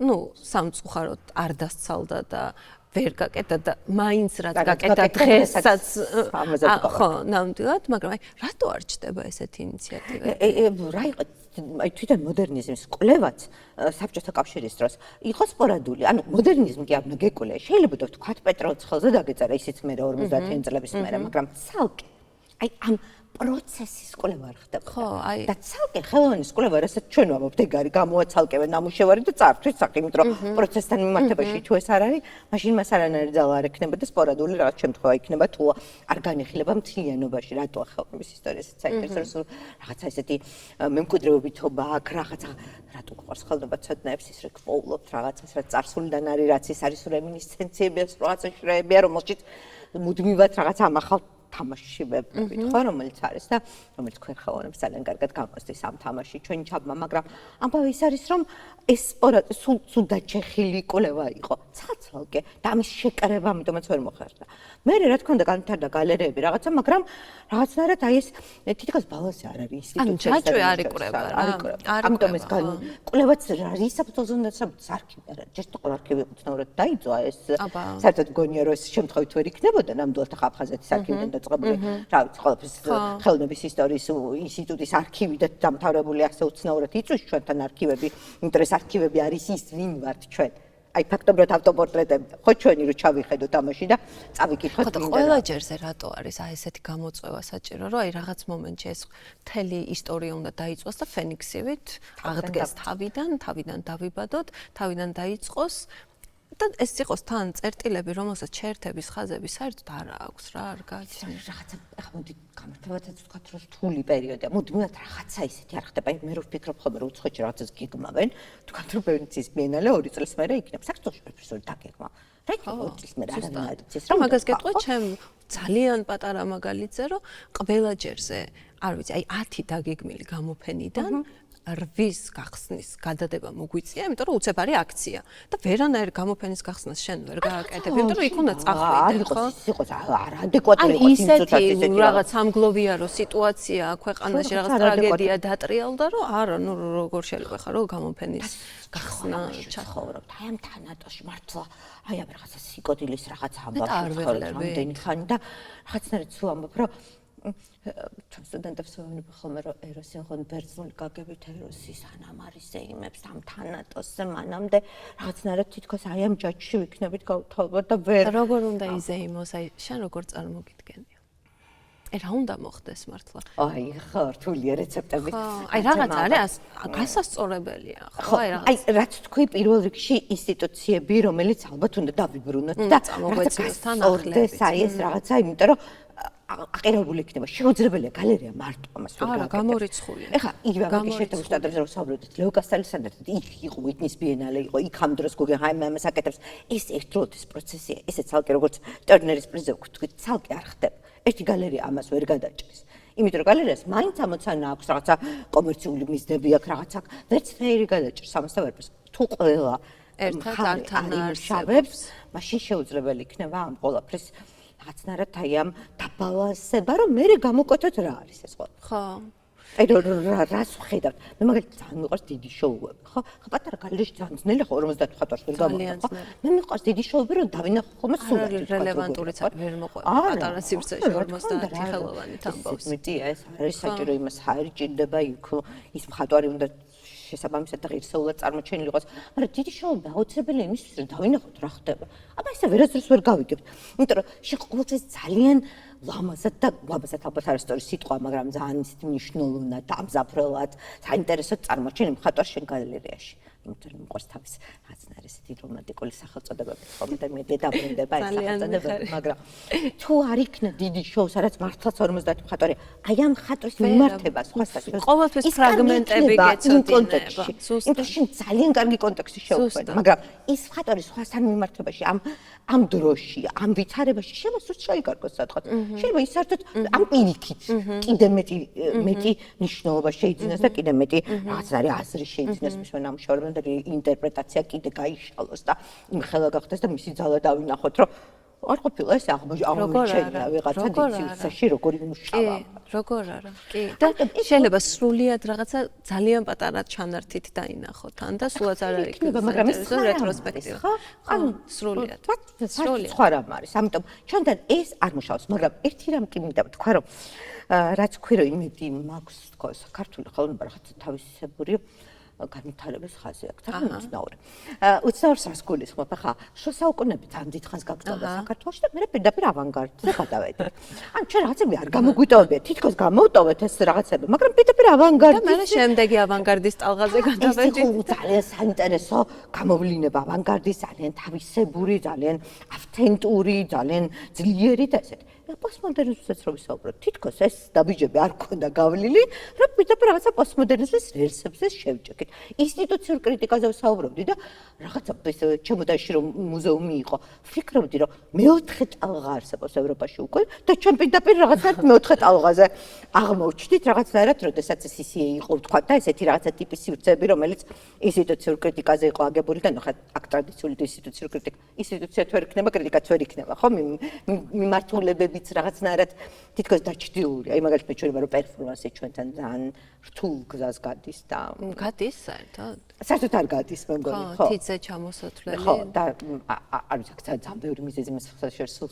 სამწუხაროდ არ დასცალდა და ვერ გაკეთა და მაინც რაც გაკეთა დღესაც ხო, ნამდვილად, მაგრამ აი რატო არ ჩდება ესეთი ინიციატივები? რა იყო აი თვითონ მოდერნიზმის კვლევაც საბჭოთა კავშირის დროს იყო სპორადული. ანუ მოდერნიზმი კი არ უნდა გეკვლია. შეიძლება თქვათ პეტროცხელზე დაგეწერა ისიც მე 50-იან წლების მერე, მაგრამ ცალკე აი ამ პროცესის კვლევა არ ხდება. ხო, აი და ცალკე ხელოვანის კვლევა, რასაც ჩვენ ვამბობთ, ეგ არის გამოაცალკევენ ნამუშევარი და წართვის საკ, იმიტომ რომ პროცესთან მიმართებაში თუ ეს არ არის, მაშინ მას არანაირი ძალა არ ექნება და სპორადული რაღაც შემთხვევა იქნება თუ არ განიხილება მთლიანობაში, რატო ხელოვნების ისტორიასაც საინტერესო რაღაცა ესეთი მემკვიდრეობითობა აქ რაღაცა რატო გვყავს ხელოვნება ცოდნაებს ის რეკ პოულობთ რაღაცას რაც წარსულიდან არის, რაც ის არის რემინისცენციები, რაღაცა შრეებია, რომელშიც მუდმივად რაღაცა ამახავ თამაში ვებდებით ხო რომელიც არის და რომელიც თქვენ ხელოვნებს ძალიან კარგად გამოსდის ამ თამაში ჩვენი ჩაბმა მაგრამ ამბავი ის არის რომ ეს სულ დაჩეხილი კვლევა იყო ცალკე და ამის შეკრება ამიტომაც ვერ მოხერხდა მე რა თქმა უნდა განვითარდა გალერეები რაღაცა მაგრამ რაღაცნაირად აი ეს თითქოს ბალანსი არ არის ინსტიტუციაში ანუ ჩაჭვე არ იკვრება რა ამიტომ ეს კვლევაც რის საფუძველზე უნდა არქივი არა ჯერ არქივი უცნაურად დაიძვა ეს საერთოდ გონია რომ ეს შემთხვევით ვერ იქნებოდა ნამდვილად აფხაზეთის არქივიდან დაწყებული რა ვიცი ყველაფერს ხელოვნების ისტორიის ინსტიტუტის არქივი და დამთავრებული ასე უცნაურად იწვის ჩვენთან არქივები იმიტომ ეს არქივები არის ის ვინ ვართ ჩვენ აი ფაქტობრივად ავტოპორტრეტები ხო ჩვენი რო ჩავიხედოთ ამაში და წავიკითხოთ ხო და ყველა ჯერზე რატო არის აი ესეთი გამოწვევა საჭირო რომ აი რაღაც მომენტში ეს მთელი ისტორია უნდა დაიწყოს და ფენიქსივით აღდგეს თავიდან დავიბადოთ თავიდან დაიწყოს და ეს იყოს თან წერტილები რომელსაც ჩერთების ხაზები საერთოდ არ აქვს რა არ გააჩნია რაღაცა ახლა მოდი გამართლებადაც ვთქვათ რომ რთული პერიოდია მუდმივად რაღაცა ისეთი არ ხდება მე რო ვფიქრობ ხოლმე რომ უცხოეთში რაღაცას გიგმავენ თქვათ რომ ვენეციის ბიენალე 2 წელს მერე იქნება საქართველოში პროფესორი დაგეგმა რა იქნება 2 წელს მერე არ არის რა მაგას გეტყვი ჩემ ძალიან პატარა მაგალითზე რომ ყველა ჯერზე არ ვიცი აი 10 დაგეგმილი გამოფენიდან 8-ის გახსნის გადადება მოგვიწია, იმიტომ რომ უცებ არის აქცია და ვერანაირ გამოფენის გახსნას შენ ვერ გააკეთებ, იმიტომ რომ იქ უნდა წახვიდე, ხო? იყოს არადეკვატური იყოს ისეთი რაღაც სამგლოვიარო სიტუაცია ქვეყანაში, რაღაც ტრაგედია დატრიალდა, რომ არა, ნუ როგორ შეიძლება ხარ რომ გამოფენის გახსნა ჩახოვრობ. აი ამ თანატოში მართლა აი ამ რაღაცა სიკოდილის რაღაც ამბავი რამდენი ხანი და რაღაცნაირად სულ ამბობ რომ ჩვენ სტუდენტებს ვეუბნები ხოლმე რომ ეროსი აღონ ბერძნული გაგებით ეროსის ანამარისზე იმებს ამ თანატოსზე მანამდე რაღაცნაირად თითქოს აი ამ ჯაჭში ვიქნებით გავთავოთ და ვერ როგორ უნდა იზეიმოს აი შენ როგორ წარმოგიდგენია რა უნდა მოხდეს მართლა? აი, ხო, რთულია რეცეპტები. აი რაღაც არის გასასწორებელია, ხო? აი, რაც თქვი პირველ რიგში ინსტიტუციები, რომელიც ალბათ უნდა დავიბრუნოთ და წამოგვეცინოს თან ახლებით. აი ეს რაღაცა, იმიტომ რომ აყერებული იქნება. შეუძლებელია გალერეა მარტო ამას ვერ არა, გამორიცხულია. ეხლა იგივე მაგის შეტევისთან ვსაუბრობთ. ლეო კასტალისთან ერთად იქ იყო ვიტნის ბიენალე, იყო იქ ამ დროს გუგენჰაიმი ამას აკეთებს. ეს ერთდროულად ეს პროცესია, ესე ცალკე როგორც ტერნერის პრიზზე ვთქვით, ცალკე არ ხდება. ერთი გალერეა ამას ვერ გადაჭრის. იმიტომ რომ გალერეას მაინც ამოცანა აქვს რაღაცა კომერციული მიზნები აქვს, რაღაცა ვერც ფერი გადაჭრის ამას და ვერպես. თუ ყველა ერთად ართან არსებობს, მაშინ შეუძლებელი იქნება ამ ყველაფრის რაღაცნაირად აი ამ დაბალანსება, რომ მე გამოკვეთოთ რა არის ეს ყველა. ხო. აი რას ვხედავთ? მე მაგალითად ძალიან მიყვარს დიდი შოუები, ხო? ხო პატარა გალერეში ძალიან ძნელი ხო 55 ხატვარს ვერ გამოვიდა, ხო? მე მიყვარს დიდი შოუები, რომ დავინახო ხოლმე სულად. რელევანტურიც ვერ მოყვება პატარა სივრცეში 50 ხელოვანი თამბავს. მეტია ეს არის საჭირო იმას ჰაერი ჭირდება იქ ის მხატვარი უნდა შესაბამისად და ღირსეულად წარმოჩენილი იყოს, მაგრამ დიდი შოუები აუცილებელია იმისთვის, რომ დავინახოთ რა ხდება. აბა ესე ვერასდროს ვერ გავიგებთ. იმიტომ რომ ყოველთვის ძალიან ლამაზად და ლამაზად ალბათ არასწორი სიტყვა, მაგრამ ძალიან ისეთი მნიშვნელოვნად, დამზაფრელად, საინტერესოდ წარმოჩენილი მხატვარ შენ გალერეაში. იმიტომ რომ მიყვარს თავის რაღაცნაირ ესეთი რომანტიკული სახელწოდებები, ხოლმე და მე დედაბრუნდება ეს სახელწოდებები, მაგრამ თუ არ იქნა დიდი შოუ, სადაც მართლაც 50 მხატვარი, აი ამ მხატვრის მიმართება სხვასაც ყოველთვის ფრაგმენტები გეცოდინება. იმიტომ შენ ძალიან კარგი კონტექსტი შევხვდები, მაგრამ ის მხატვარი სხვასთან მიმართებაში ამ დროში, ამ ვითარებაში შემოსულს შეიკარგოს სადღაც. შეიძლება ის საერთოდ ამ პირიქით კიდე მეტი მნიშვნელობა შეიძინოს და კიდე მეტი რაღაცნაირი აზრი შეიძინოს მის ნამუშევრებთან და ინტერპრეტაცია კიდე გაიშალოს და იმ ხელა გახდეს და მისი ძალა დავინახოთ, რომ არ ყოფილა ეს აღმოჩენილი ვიღაცა დიცილსაში როგორი მუშავა. როგორ არა. კი. და შეიძლება სრულიად რაღაცა ძალიან პატარა ჩანართით დაინახოთ ან და სულაც არ არის მაგრამ ეს რეტროსპექტივა. ხო? ანუ სრულიად. სრულიად. სხვა რამ არის. ამიტომ ჩვენთან ეს არ მუშაობს, მაგრამ ერთი რამ კი მინდა ვთქვა, რომ რაც ვქვი, რომ იმედი მაქვს თქო საქართველოს ხელოვნება რაღაცა თავისებური განვითარების ხაზი აქვს. თანამედროვე. უცნაურს რას გულისხმობ? ახლა შუა საუკუნეები ძალიან დიდ ხანს გაგრძელდა საქართველოში და მე პირდაპირ ავანგარდზე გადავედი. ან ჩვენ რაღაცები არ გამოგვიტოვებია, თითქოს გამოვტოვეთ ეს რაღაცები, მაგრამ პირდაპირ ავანგარდი. და მე შემდეგი ავანგარდის ტალღაზე გადავედი. ძალიან საინტერესო გამოვლინება ავანგარდის, ძალიან თავისებური, ძალიან ავთენტური, ძალიან ძლიერი და ესეთი. პოსტმოდერნიზმსაც რო ვისაუბროთ, თითქოს ეს დაბიჯები არ ქონდა გავლილი, რომ პირდაპირ რაღაცა პოსტმოდერნიზმის რელსებზე შევჭიქით. ინსტიტუციურ კრიტიკაზე ვსაუბრობდი და რაღაცა ჩემოდაში რომ მუზეუმი იყო, ვფიქრობდი, რომ მეოთხე ტალღა არსებობს ევროპაში უკვე და ჩვენ პირდაპირ რაღაცა მეოთხე ტალღაზე აღმოვჩნდით რაღაცნაირად, როდესაც ეს ისე იყო თქვა და ესეთი რაღაცა ტიპის სივრცეები, რომელიც ინსტიტუციურ კრიტიკაზე იყო აგებული და ნახეთ, აქ ტრადიციული ინსტიტუციურ კრიტიკა, ინსტიტუცია თუ არ იქნება, კრიტიკაც ვერ იქნება, ხო? მიმართულებები რაღაცნაირად თითქოს დაჩრდილული. აი მაგალითად ჩვენება რომ პერფორმანსი ჩვენთან ძალიან რთულ გზას გადის და გადის საერთოდ? საერთოდ არ გადის მე მგონი, ხო? თითზე ჩამოსათვლელი. ხო, და არ ვიცი, ძალიან ბევრი მიზეზი მას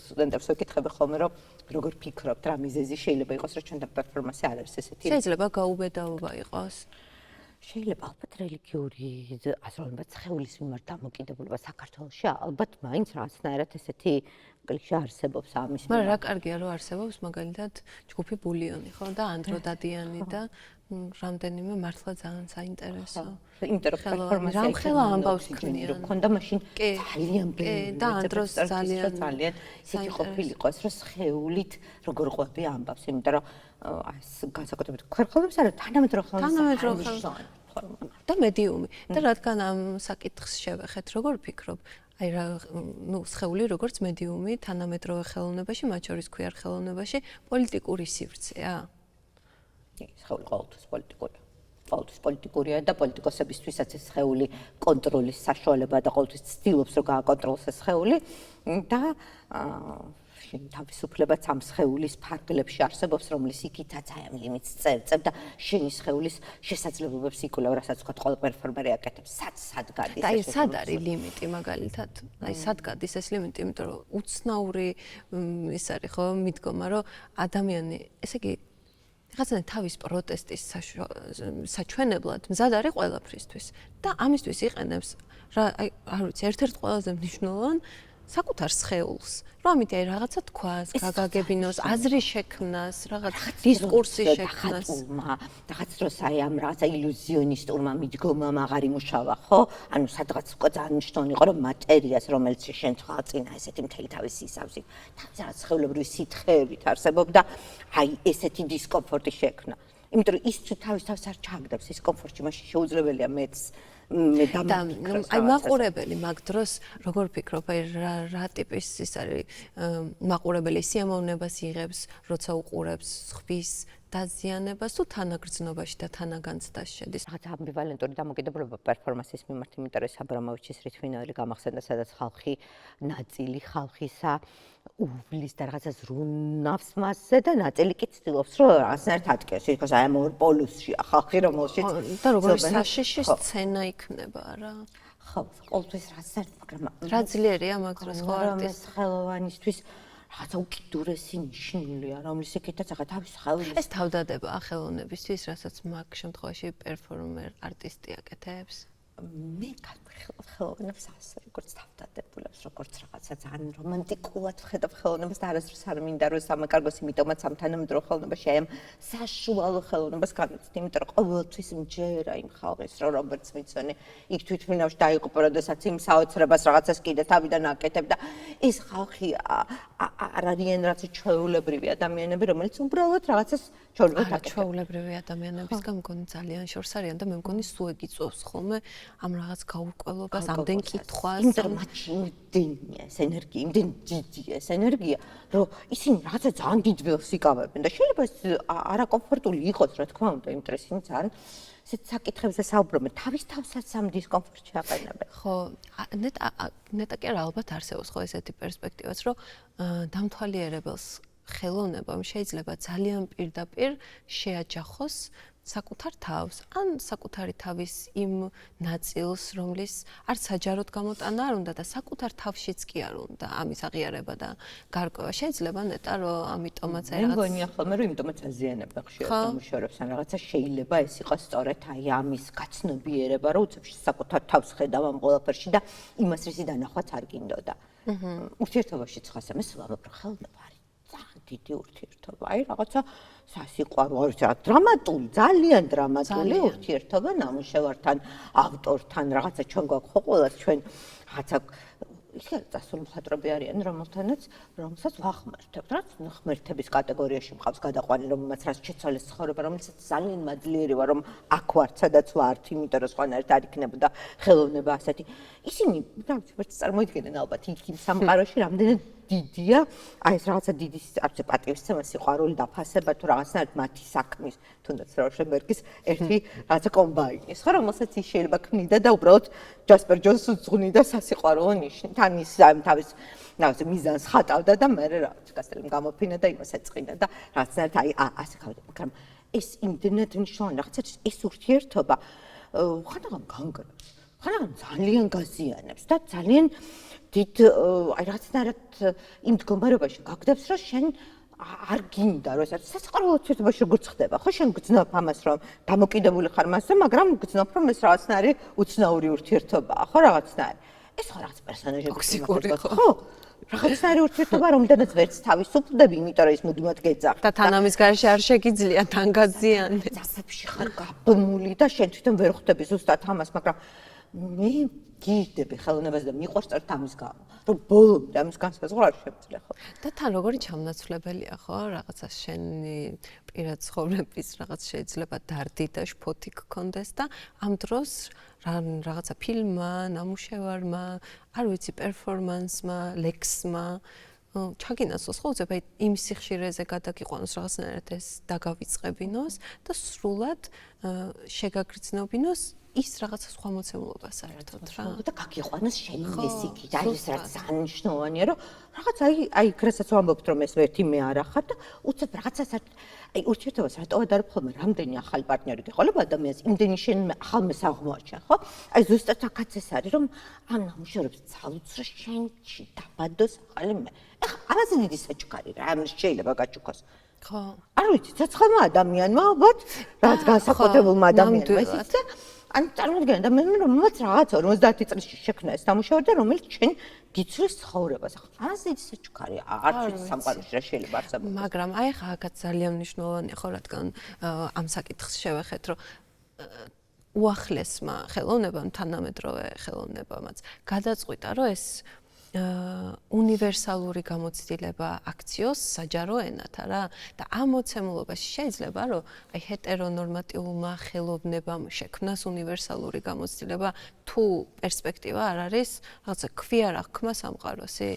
სტუდენტებს ვეკითხები ხოლმე რომ როგორ ფიქრობთ რა მიზეზი შეიძლება იყოს რომ ჩვენთან პერფორმანსი არ არის ესეთი. შეიძლება გაუბედაობა იყოს. შეიძლება ალბათ რელიგიური აზროვნება ცხეულის მიმართ დამოკიდებულება საქართველოში ალბათ მაინც რაღაცნაირად ესეთი კლიშე არსებობს ამის. მაგრამ რა კარგია რომ არსებობს მაგალითად ჯგუფი ბულიონი ხო და ანდრო დადიანი და რამდენიმე მართლა ძალიან საინტერესო. იმიტომ რომ პერფორმანსი რამხელა ამბავს ქმნიან. რომ ქონდა მაშინ ძალიან ბევრი და ანდროს ძალიან ისეთი ყოფილიყო ეს რომ სხეულით როგორ ყვები ამბავს, იმიტომ რომ ეს განსაკუთრებით ქერხოლებს არა თანამედროვე და მედიუმი. და რადგან ამ საკითხს შევეხეთ, როგორ ფიქრობ? აი რა, სხეული როგორც მედიუმი თანამედროვე ხელოვნებაში, მათ შორის ქვიარ ხელოვნებაში პოლიტიკური სივრცეა? სხეული ყოველთვის პოლიტიკურია. ყოველთვის პოლიტიკურია და პოლიტიკოსებისთვისაც ეს სხეული კონტროლის საშუალება და ყოველთვის ცდილობს რომ გააკონტროლოს ეს სხეული და თავისუფლებაც ამ სხეულის ფარგლებში არსებობს, რომლის იქითაც აი ამ ლიმიტს წერწებ და შენი სხეულის შესაძლებლობებს იკვლევ, რასაც თქვა ყველა პერფორმერი აკეთებს, სად გადის ეს. აი სად არის ლიმიტი მაგალითად? აი სად გადის ეს ლიმიტი, იმიტომ რომ უცნაური ის არის ხო მიდგომა, რომ ადამიანი, ესე იგი რაღაცა თავის პროტესტის საჩვენებლად მზად არის ყველაფრისთვის და ამისთვის იყენებს რა, აი არ ვიცი, ერთ-ერთ ყველაზე მნიშვნელოვან საკუთარ სხეულს, რომ ამით აი რაღაცა თქვას, გაგაგებინოს, აზრი შექმნას, რაღაც დისკურსი შექმნას. რაღაც დროს აი ამ რაღაცა ილუზიონისტურმა მიდგომამ აღარ იმუშავა, ხო? ანუ სადღაც უკვე ძალიან მნიშვნელოვანი იყო, რომ მატერიას, რომელიც შენ თვალწინა ესეთი მთელი თავისი ისავსით, თავის რაღაც სხეულებრივი სითხეებით არსებობდა, აი ესეთი დისკომფორტი შექმნა. იმიტომ რომ ის თავის თავს არ ჩააგდებს ის კომფორტი, მაშინ შეუძლებელია მეც აი მაყურებელი მაგ დროს როგორ ფიქრობ, აი რა ტიპის ის არის მაყურებელი სიამოვნებას იღებს, როცა უყურებს ხვის დაზიანებას თუ თანაგრძნობაში და თანაგანცდაში შედის. რაღაც ამბივალენტური დამოკიდებულება პერფორმანსის მიმართ, იმიტომ რომ აბრამოვიჩის რითმინელი გამახსენდა, სადაც ხალხი ნაწილი ხალხისა უვლის და რაღაცა ზრუნავს მასზე და ნაწილი კი ცდილობს რომ რაღაცნაირად ატკიოს. იქოს აი ამ ორ პოლუსშია ხალხი, რომელშიც და როგორი საშიში სცენა იქნება რა. ხო, ყოველთვის რაღაცნაირად, მაგრამ რა ძლიერია მაგ დროს ხო არტისტ ხელოვანისთვის რაღაცა უკიდურესი ნიშნულია, რომლის ეკეთაც ახლა თავის ხელოვნებას. ეს თავდადება ხელოვნებისთვის, რასაც მაგ შემთხვევაში პერფორმერ არტისტი აკეთებს. მე ხელოვნებას ასე როგორც თავდადებულებს, როგორც რაღაცა ძალიან რომანტიკულად ვხედავ ხელოვნებას და არასდროს არ მინდა რომ სამაკარგოს, იმიტომაც ამ თანამედროვე ხელოვნებაში აი ამ საშუალო ხელოვნებას განვიცდი, იმიტომ რომ ყოველთვის მჯერა იმ ხალხის, რომ რობერტ სმითსონი იქ თვითმფრინავში დაიღუპა, როდესაც იმ საოცრებას რაღაცას კიდე თავიდან აკეთებდა. ეს ხალხი არ არიან რაღაც ჩვეულებრივი ადამიანები, რომელიც უბრალოდ რაღაცას ჩვეულებრივად აკეთებენ. ჩვეულებრივი ადამიანებისგან მგონი ძალიან შორს არიან და მე მგონი სულ ეგიწევს ხოლმე ამ რაღაც გაურკვევლობას, ამდენ კითხვას. იმიტომ რომ მათში იმდენია ეს ენერგია, იმდენ დიდია ეს ენერგია, რომ ისინი რაღაცა ძალიან დიდ ველს იკავებენ და შეიძლება ეს არაკომფორტული იყოს, რა თქმა უნდა, იმიტომ რომ ისინი ძალიან ესეთ საკითხებზე საუბრობენ, თავის თავსაც ამ დისკომფორტში აყენებენ. ხო, ნეტა კი არა, ალბათ არსებობს ხო ესეთი პერსპექტივაც, რომ დამთვალიერებელს ხელოვნებამ შეიძლება ძალიან პირდაპირ შეაჯახოს საკუთარ თავს, ან საკუთარი თავის იმ ნაწილს, რომლის არც საჯაროდ გამოტანა არ უნდა და საკუთარ თავშიც კი არ უნდა ამის აღიარება და გარკვევა. შეიძლება ნეტა რომ ამიტომაც აი რაღაც მე მგონია ხოლმე რომ იმიტომაც აზიანებდა ხშირად დამუშავებს ან რაღაცა შეიძლება ეს იყოს სწორედ აი ამის გაცნობიერება, რომ უცებ საკუთარ თავს ხედავ ამ ყველაფერში და იმას რისი დანახვაც არ გინდოდა. ურთიერთობაშიც ხასა მე სულამობ რომ ხელოვნება არის ძალიან დიდი ურთიერთობა. აი რაღაცა სასიყვარულო, რა დრამატული, ძალიან დრამატული ურთიერთობა ნამუშევართან, ავტორთან, რაღაცა ჩვენ გვაქვს ხო ყველას ჩვენ რაღაცა ისე წასული მხატვრები არიან, რომელსაც ვახმერთებთ, რაც ღმერთების კატეგორიაში მყავს გადაყვანი, რომელმაც რაც შეცვალეს ცხოვრება, რომელსაც ძალიან მაძლიერი ვარ, რომ აქ ვარ, სადაც ვართ, იმიტომ რომ სხვანაირად არ იქნებოდა ხელოვნება ასეთი. ისინი რაღაც წარმოიდგენენ ალბათ იქ იმ სამყაროში რამდენად დიდია, აი ეს რაღაცა დიდი არც პატივისცემა, სიყვარული, დაფასება თუ რაღაცნაირად მათი საქმის, თუნდაც როშენბერგის ერთი რაღაცა კომბაინის, ხო, რომელსაც ის შეიძლება ქმნიდა და უბრალოდ ჯასპერ ჯონს უძღვნიდა სასიყვარულო ნიშნით. თან ის თავის რაღაცა მიზანს ხატავდა და მე რაღაც კასტელიმ გამოფინა და იმას ეწყინა და რაღაცნაირად აი ასე გავიდა, მაგრამ ეს იმდენად მნიშვნელოვანი რაღაცა ეს ურთიერთობა ხანდახან განგრევს, ხანდახან ძალიან გაზიანებს და ძალიან დიდ აი რაღაცნაირად იმ მდგომარეობაში გაგდებს, რომ შენ არ გინდა, რომ ეს სასიყვარულო ურთიერთობაში როგორ ხდება, ხო შენ გძნობ ამას, რომ დამოკიდებული ხარ მასზე, მაგრამ გძნობ, რომ ეს რაღაცნაირი უცნაური ურთიერთობაა, ხო რაღაცნაირი. ეს ხო რაღაც პერსონაჟების ხო? რაღაცნაირი ურთიერთობა, რომელთანაც ვერც თავისუფლდები, იმიტომ რომ ის მუდმივად გეძახს. და თან ამის გარშე არ შეგიძლია თან გაზიანდეს. ძაფებში ხარ გაბმული და შენ თვითონ ვერ ხვდები ზუსტად ამას, მაგრამ მე გიждები ხელოვნებას და მიყვარს სწორედ ამის გამო, რომ ბოლომდე ამის განსაზღვრა არ შემიძლია ხო? და თან როგორი ჩამონაცვლებელია ხო, რაღაცა შენი პირად ცხოვრების რაღაც შეიძლება დარდი და შფოთი გქონდეს და ამ დროს რაღაცა ფილმმა, ნამუშევარმა, არ ვიცი, პერფორმანსმა, ლექსმა ჩაგინაცვლოს ხო, უცებ აი იმ სიხშირეზე გადაგიყვანოს რაღაცნაირად ეს დაგავიწყებინოს და სრულად შეგაგრძნობინოს ის რაღაცა სხვა მოცემულობა საერთოდ რა. და გაგიყვანოს შენი მესიქით, აი ეს რაც ძალიან მნიშვნელოვანია, რომ რაღაც აი რასაც ვამბობთ, რომ ეს ერთი მე არ ახარ და უცებ რაღაცას აი ურთიერთობას რატოა და ხოლმე რამდენი ახალი პარტნიორი გეყოლება ადამიანს, იმდენი შენ ახალმეს აღმოაჩენ, ხო? აი ზუსტად აქაც ეს არის, რომ ამ ნამუშევრებს ძალუძრა შენში დაბადოს ახალი მე. ეხლა ამაზე დიდი საჩუქარი რა, ამის შეიძლება გაჩუქოს. ხო. არ ვიცი, ცოცხალმა ადამიანმა ალბათ, რაღაც განსაკუთრებულმა ადამიანმა ისიც და ან წარმოიდგინე და მე რომელმაც რაღაც 50 წელში შექმნა ეს დამუშავება და რომელიც ჩვენ გიცვლის ცხოვრებას. ასე საჩუქარი არც ვიცი სამყაროში რა შეიძლება არსებობს. მაგრამ აი ხა აქაც ძალიან მნიშვნელოვანია ხო რადგან ამ საკითხს შევეხეთ რომ უახლესმა ხელოვნებამ თანამედროვე ხელოვნებამაც გადაწყვიტა რომ ეს უნივერსალური გამოცდილება აქციოს საჯარო ენათა რა და ამ მოცემულობაში შეიძლება რომ აი ჰეტერონორმატიულმა ხელოვნებამ შექმნას უნივერსალური გამოცდილება თუ პერსპექტივა არ არის რაღაცა ქვია რა ხმა სამყაროსი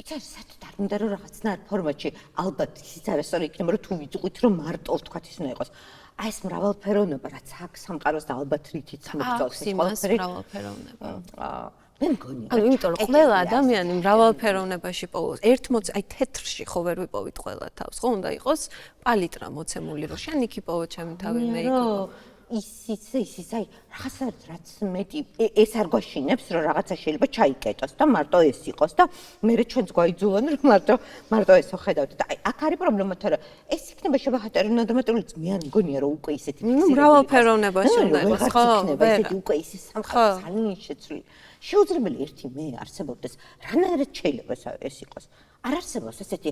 იცი საერთოდ არ უნდა რომ რაღაცნაირ ფორმატში ალბათ ისიც არასწორი იქნება რომ თუ ვიტყვით რომ მარტო ვთქვათ ის უნდა იყოს აი ეს მრავალფეროვნება რაც აქ სამყაროს და ალბათ რითიც მოგწონს ეს მრავალფეროვნება მე მგონი ანუ იმიტომ რომ ყველა ადამიანი მრავალფეროვნებაში პოვოს აი თეთრში ხო ვერ ვიპოვით ყველა თავს ხო უნდა იყოს პალიტრა მოცემული რომ შენ იქ იპოვო ჩემი თავი მე იქ ის აი რაღაც მეტი ეს არ გვაშინებს რომ რაღაცა შეიძლება ჩაიკეტოს და მარტო ეს იყოს და მე ჩვენც გვაიძულონ რომ მარტო ესო ხედავთ და აი აქ არის პრობლემა თორე ეს იქნება შეფატერონადამატული მე არ მგონია რომ უკვე ისეთი მრავალფეროვნებაში უნდა იყოს ხო ესეთი უკვე ისე სამყარო ძალიან შეცვლილი შეუძლებელი ერთი მე არსებობდეს რანაირად შეიძლება ეს იყოს არ არსებობს ესეთი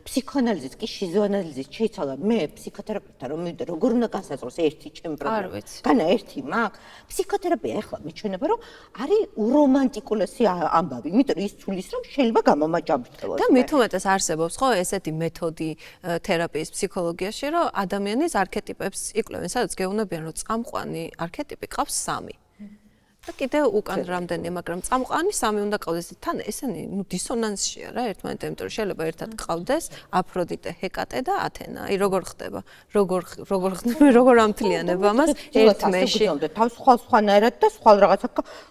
ფსიქოანალიზით კი შიზოანალიზით შეიცვალა მე ფსიქოთერაპევტთან რომ მივიდე როგორ უნდა განსაზღვროს ერთი ჩემი პრობლემა განა ერთი მაქვს ფსიქოთერაპია ეხლა მიჩვენება რომ არის уромантикულესი ამბავი იმიტომ რომ ის თulis რომ შეიძლება გამომაჯამრთელოს და მით უმეტეს არსებობს ხო ესეთი მეთოდი თერაპიის ფსიქოლოგიაში რომ ადამიანის არქეტიპებს იკვლევენ სადაც გეუბნებიან რომ წამყვანი არქეტიპი ყავს 3 და კიდე უკან რამდენია, მაგრამ წამყვანი 3 უნდა ყავდეს. თან ესენი დისონანსია რა ერთმანეთთან, იმიტომ რომ შეიძლება ერთად ყავდეს აფროდიტე, ჰეკატე და ათენა. აი როგორ ხდება? როგორ ამთლიანება მას ერთ მეში? თავს სხვანაირად და სხვა რაღაცა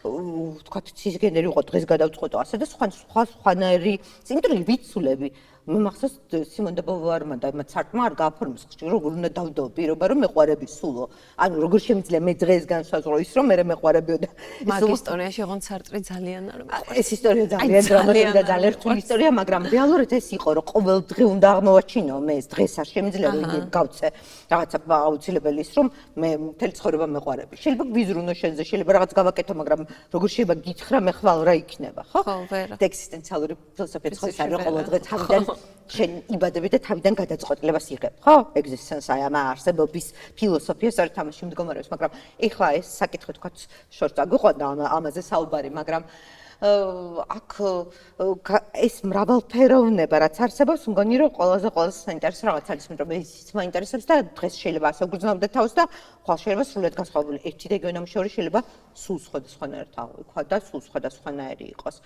ვთქვათ ცისგენერი იყო დღეს გადავწყვეტო ასე და სხვანაირი, იმიტომ რომ ვიცულები მე მახსოვს სიმონ დე ბოვუარმა და მათ სარტმა არ გააფორმოს ხშირი როგორ უნდა დავდო პირობა რომ მეყვარები სულო ანუ როგორ შემიძლია მე დღეს განსაზღვრო ის რომ მე მეყვარებიო და მაგ ისტორიაში ოღონდ სარტრი ძალიან არ მეყვარს ეს ისტორია ძალიან დრამატული და ძალიან რთული ისტორია მაგრამ რეალურად ეს იყო რომ ყოველ დღე უნდა აღმოვაჩინო მე ეს დღეს არ შემიძლია რომ გავცე რაღაცა აუცილებელი ის რომ მე მთელი ცხოვრება მეყვარები შეიძლება გვიზრუნო შენზე შეიძლება რაღაც გავაკეთო მაგრამ როგორ შეიძლება გითხრა მე ხვალ რა იქნება ხო და ეგზისტენციალური ფილოსოფია ხო ის არის ყოველ დღე თავიდან შენ იბადები და თავიდან გადაწყვეტილებას იღებ, ხო? ეგზისტენს აი ამ არსებობის ფილოსოფიას არ თამაში მდგომარეობს, მაგრამ ეხლა ეს საკითხი თქვათ შორს აგვიყვანდა ამაზე საუბარი, მაგრამ აქ ეს მრავალფეროვნება რაც არსებობს, მგონი რომ ყველაზე საინტერესო რაღაც არის, იმიტომ რომ ისიც მაინტერესებს და დღეს შეიძლება ასე გრძნობდე თავს და ხვალ შეიძლება სრულიად განსხვავებული. ერთი რეგიონის შორის შეიძლება სულ სხვადასხვანაირად აღვიქვა და სულ სხვადასხვანაირი იყოს.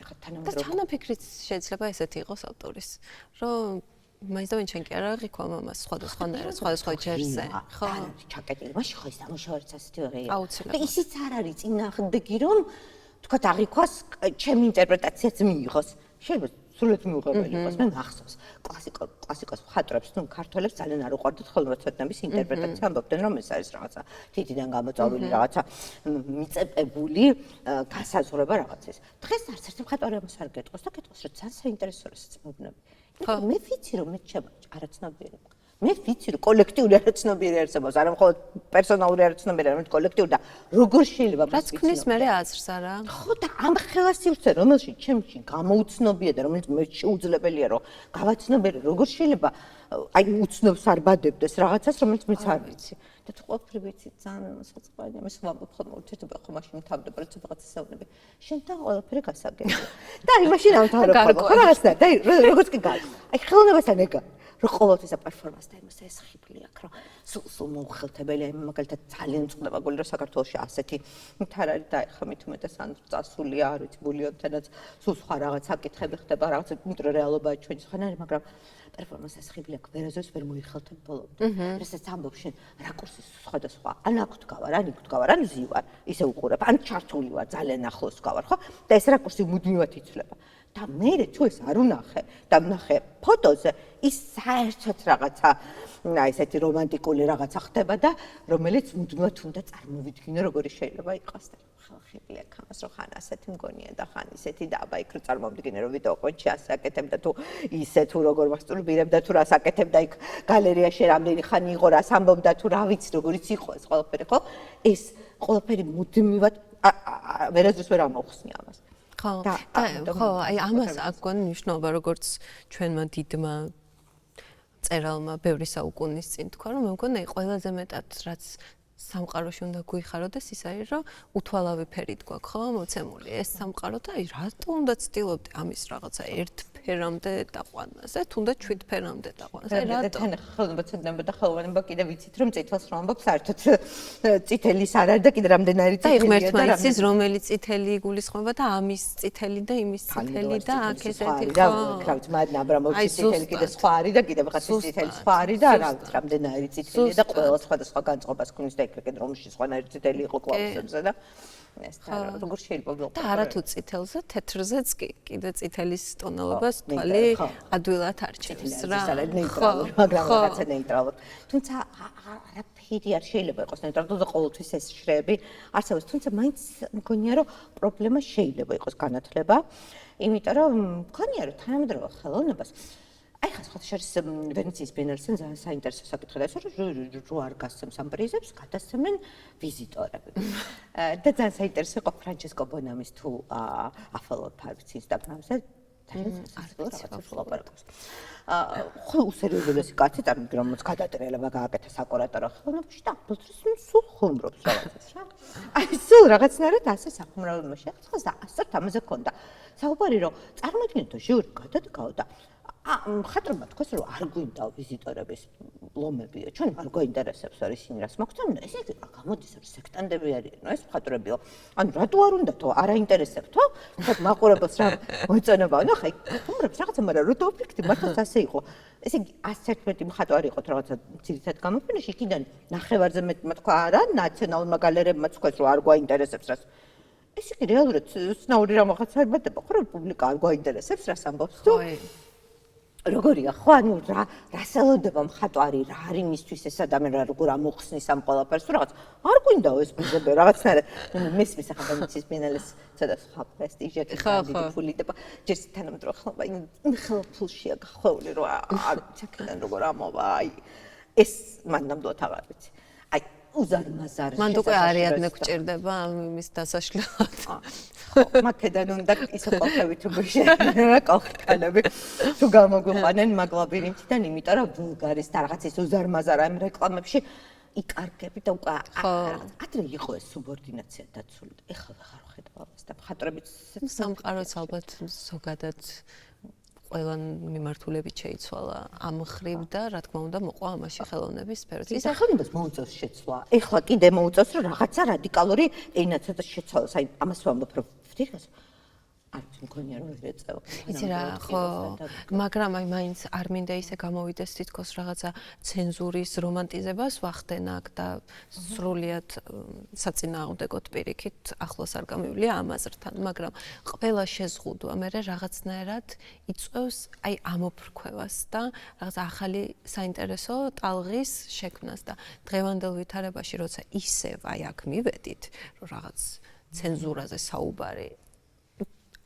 და თანაფიქრიც შეიძლება ესეთი იყოს ავტორის, რომ მაინც და ვინ ჩვენ კი არ აღიქვა მამას სხვადასხვანაირად, სხვადასხვა ჯერზე, ხო? ჩაკეტილი, მაშინ ხო ის დამუშავებაც ასეთი ვეღია. აუცილებლად. და ისიც არ არის წინააღმდეგი, რომ თქვათ აღიქვას ჩემი ინტერპრეტაციაც მიიღოს. შეიძლება სრულიად მიუღებელი იყოს, მე მახსოვს. კლასიკოს მხატვრებს, ნუ ქართველებს ძალიან არ უყვარდათ ხელოვნებათმცოდნეობის ინტერპრეტაცია, ამბობდნენ რომ ეს არის რაღაცა თითიდან გამოწვეული რაღაცა მიწებებული განსაზღვრება რაღაცის. დღეს არც ერთი მხატვარი ამას არ გეტყოს და გეტყოს რომ ძალიან საინტერესო რისწმობნები. მე ვიცი რომ მე არაცნობიერი მე ვიცი რომ კოლექტიური არაცნობიერი არსებობს, არა მხოლოდ პერსონალური არაცნობიერი, არამედ კოლექტიური და როგორ შეიძლება რაც ქმნის მე აზრს არა? ხო და ამ ხელას ივცე, რომელშიც ჩემში გამოუცნობია და რომელიც მე შეუძლებელია რომ გავაცნობიერო, როგორ შეიძლება აი უცნობს არ ბადებდეს რაღაცას, რომელიც მეც არ ვიცი. და თუ ყოფილი ვიცი ძალიან საწყობია, მე ვამბობ ხოლმე უთერთობა ხო მაშინ მთავრდება, როცა რაღაცა საუბნები. შენთან ყველაფერი გასაგებია. და აი მაშინ ამთავრებ ხოლმე. ხო რაღაცა და აი როგორც კი გაიგე. აი ხელოვნებასთან ეგა რომ ყოველთვის აპერფორმანს და იმას ეს ხიბლი აქვს, რომ სულ მოუხელთებელია, მაგალითად ძალიან წყვდება გული, რომ საქართველოში ასეთი თარ არის და ეხლა მით უმეტეს ან წასულია, არ ვიცი, ბულიონთანაც სულ სხვა რაღაც საკითხები ხდება, რაღაც იმიტომ რეალობაა ჩვენი სხვანაირი, მაგრამ პერფორმანსის ხიბლი აქვს, ვერაზოს ვერ მოიხელთებ ბოლომდე. რასაც ამბობ შენ რაკურსის სხვადასხვა, ან აქ ვდგავარ, ან იქ ვდგავარ, ან ზივარ, ისე უყურებ, ან ჩართული ვარ, ძალიან ახლოს ვდგავარ, ხო? და ეს რაკურსი მუდმივად იცვლება. და მე თუ ეს არ უნახე და ვნახე ფოტოზე ის საერთოდ რაღაცა ესეთი რომანტიკული რაღაცა ხდება და რომელიც მუდმივად უნდა წარმოვიდგინო როგორი შეიძლება იყოს და ხალხებია ქამას რო ხან ასეთი მგონია და ხან ისეთი და აბა იქ რო წარმოვიდგინე რომ ვიდეო ყონჩი ასე აკეთებდა თუ ისე თუ როგორ მასტურბირებდა თუ რას აკეთებდა იქ გალერეაში რამდენი ხანი იყო რას ამბობდა თუ რა ვიცი როგორიც იყო ეს ყველაფერი ხო ეს ყველაფერი მუდმივად ვერასდროს ვერ ამოხსნია ამას ხო ხო აი ამას აქ გონ მნიშვნელობა როგორც ჩვენმა დიდმა წერალმა ბევრი საუკუნის წინ თქვა რომ მე მგონი ყველაზე მეტად რაც სამყაროში უნდა გვიხაროდეს ის არის რომ უთვალავი ფერით გვაქვს ხო მოცემული ეს სამყარო და აი რატო უნდა ცდილობდი ამის რაღაცა ერთ ფერამდე დაყვანაზე თუნდაც 7 ფერამდე დაყვანაზე რატო თან ხელოვნება ცოდნება და ხელოვნება კიდე ვიცით რომ წითელს რომ ამბობ საერთოდ წითელის არ არის და კიდე რამდენარი წითელია და ღმერთმა იცის რომელი წითელი იგულისხმება და ამის წითელი და იმის წითელი და აქ ესეთი ხო რა ვიცი მადნა აბრამოვიჩის წითელი კიდე სხვა არის და კიდე ვიღაცის წითელი სხვა არის და რა ვიცი რამდენარი წითელი და ყველა სხვადასხვა განწყობას ქნის და ეგრეთ რომში სხვანაირი წითელი იყო კლავიშებზე და ეს როგორ შეიძლება და არათუ წითელზე თეთრზეც კი კიდე წითელის ტონალობას თვალი ადვილად არჩევს რა ნეიტრალური მაგრამ რაღაცა ნეიტრალური თუმცა არაფერი არ შეიძლება იყოს ნეიტრალური და ყოველთვის ეს შრეები არსებობს თუმცა მაინც მგონია რომ პრობლემა შეიძლება იყოს განათლება იმიტომ რომ მგონია რომ თანამედროვე ხელოვნებას აი ხა ხოთშორის ვენეციის ბიენალეზე ძალიან საინტერესო საკითხია ეს რომ რო არ გასცემს ამ პრიზებს გადასცემენ ვიზიტორები და ძალიან საინტერესო იყო ფრანჩესკო ბონამის თუ აფალოთ ფარვის ინსტაგრამზე ხო უსერიოზულესი კაცი წარმოგიდგენ რომელს გადატრიალება გააკეთა საკურატორო ხელოვნებაში და აბსოლუტურად სულ ხუმრობს რაღაცას რა აი სულ რაღაცნაირად ასე სახუმრებულმა შეხვდეს და ასეთ ამაზე ქონდა საუბარი რომ წარმოიდგინეთ რომ ჟიური გადადგავდა ხატრობა თქვას რომ არ გვინდა ვიზიტორების ლომებია ჩვენ არ გვაინტერესებს არ ისინი რას მოგწონουν ეს იგი გამოდის რომ სექტანტები არიან ეს მხატვრებიო ანუ რატო არ უნდა თო არ აინტერესებთო თქვა მაყურებელს რა მოეწონება ნუ ხა ხუმრობს რაღაცა მაგრამ რო ოფიექტი მართლაც ასე იყო ესე იგი 111 მხატვარი იყოთ რაღაცა ძირითად გამოფენაში იქიდან ნახევარზე მეტმა თქვა არა ნაციონალურმა გალერეებმა თქვას რომ არ გვაინტერესებს რას ეს იგი რეალურად ცნაური რაღაცა იბადება ხო რომ პუბლიკა არ გვაინტერესებს რას ამბობს თუ როგორია ხო ანუ რას ელოდება მხატვარი რა არის მისთვის ეს ადამიანი როგორ ამოხსნის ამ ყველაფერს თუ რაღაც არ გვინდაო ეს პრიზები რაღაცნაირად მესმის ახლა ვენეციის ბიენალეს ცოტა სხვა პრესტიჟია დიდი ფული და ჯერ თანამედროვე ხელობა იმ ფულშია გახვეული რომ არ ჩაკიდან როგორ ამოვა აი ეს მან ნამდვილად აღარ ვიცი აი უზარმაზარი მან უკვე არიადნე გვჭირდება იმის დასაშლელად მაქედან უნდა ისო ყოლხები თუ შეერა ყოლხები თუ გამოგვიყვანენ მაგ ლაბირინთიდან იმიტომ რომ ბულგარის და რაღაც ის უზარმაზარა იმ რეკლამებში იკარგები და უკვე ადრე იყო ეს სუბორდინაცია დაცული ეხლა ვეღარ ხედავ ამას და მხატვრებიც სამყაროც ალბათ ზოგადად ყველა მიმართულებით შეიცვალა ამ მხრივ და რა თქმა უნდა მოყვა ამაში ხელოვნების სფეროც. ის ხელოვნებას მოუწევს შეცვლა. ეხლა კიდე მოუწევს რომ რაღაცა რადიკალური ენაცაც შეცვალოს. აი ამას ვამბობ რომ ვთქვით არ მგონია რომ ეწევა. იცი რა ხო მაგრამ აი მაინც არ მინდა ისე გამოვიდეს თითქოს რაღაცა ცენზურის რომანტიზებას ვახდენ აქ და სრულიად საწინააღმდეგოდ პირიქით ახლოს არ გამივლია ამაზრთან მაგრამ ყველა შეზღუდვა მე რაღაცნაირად იწევს აი ამოფრქვევას და რაღაც ახალი საინტერესო ტალღის შექმნას და დღევანდელ ვითარებაში როცა ისევ აი აქ მივედით რომ რაღაც ცენზურაზე საუბარი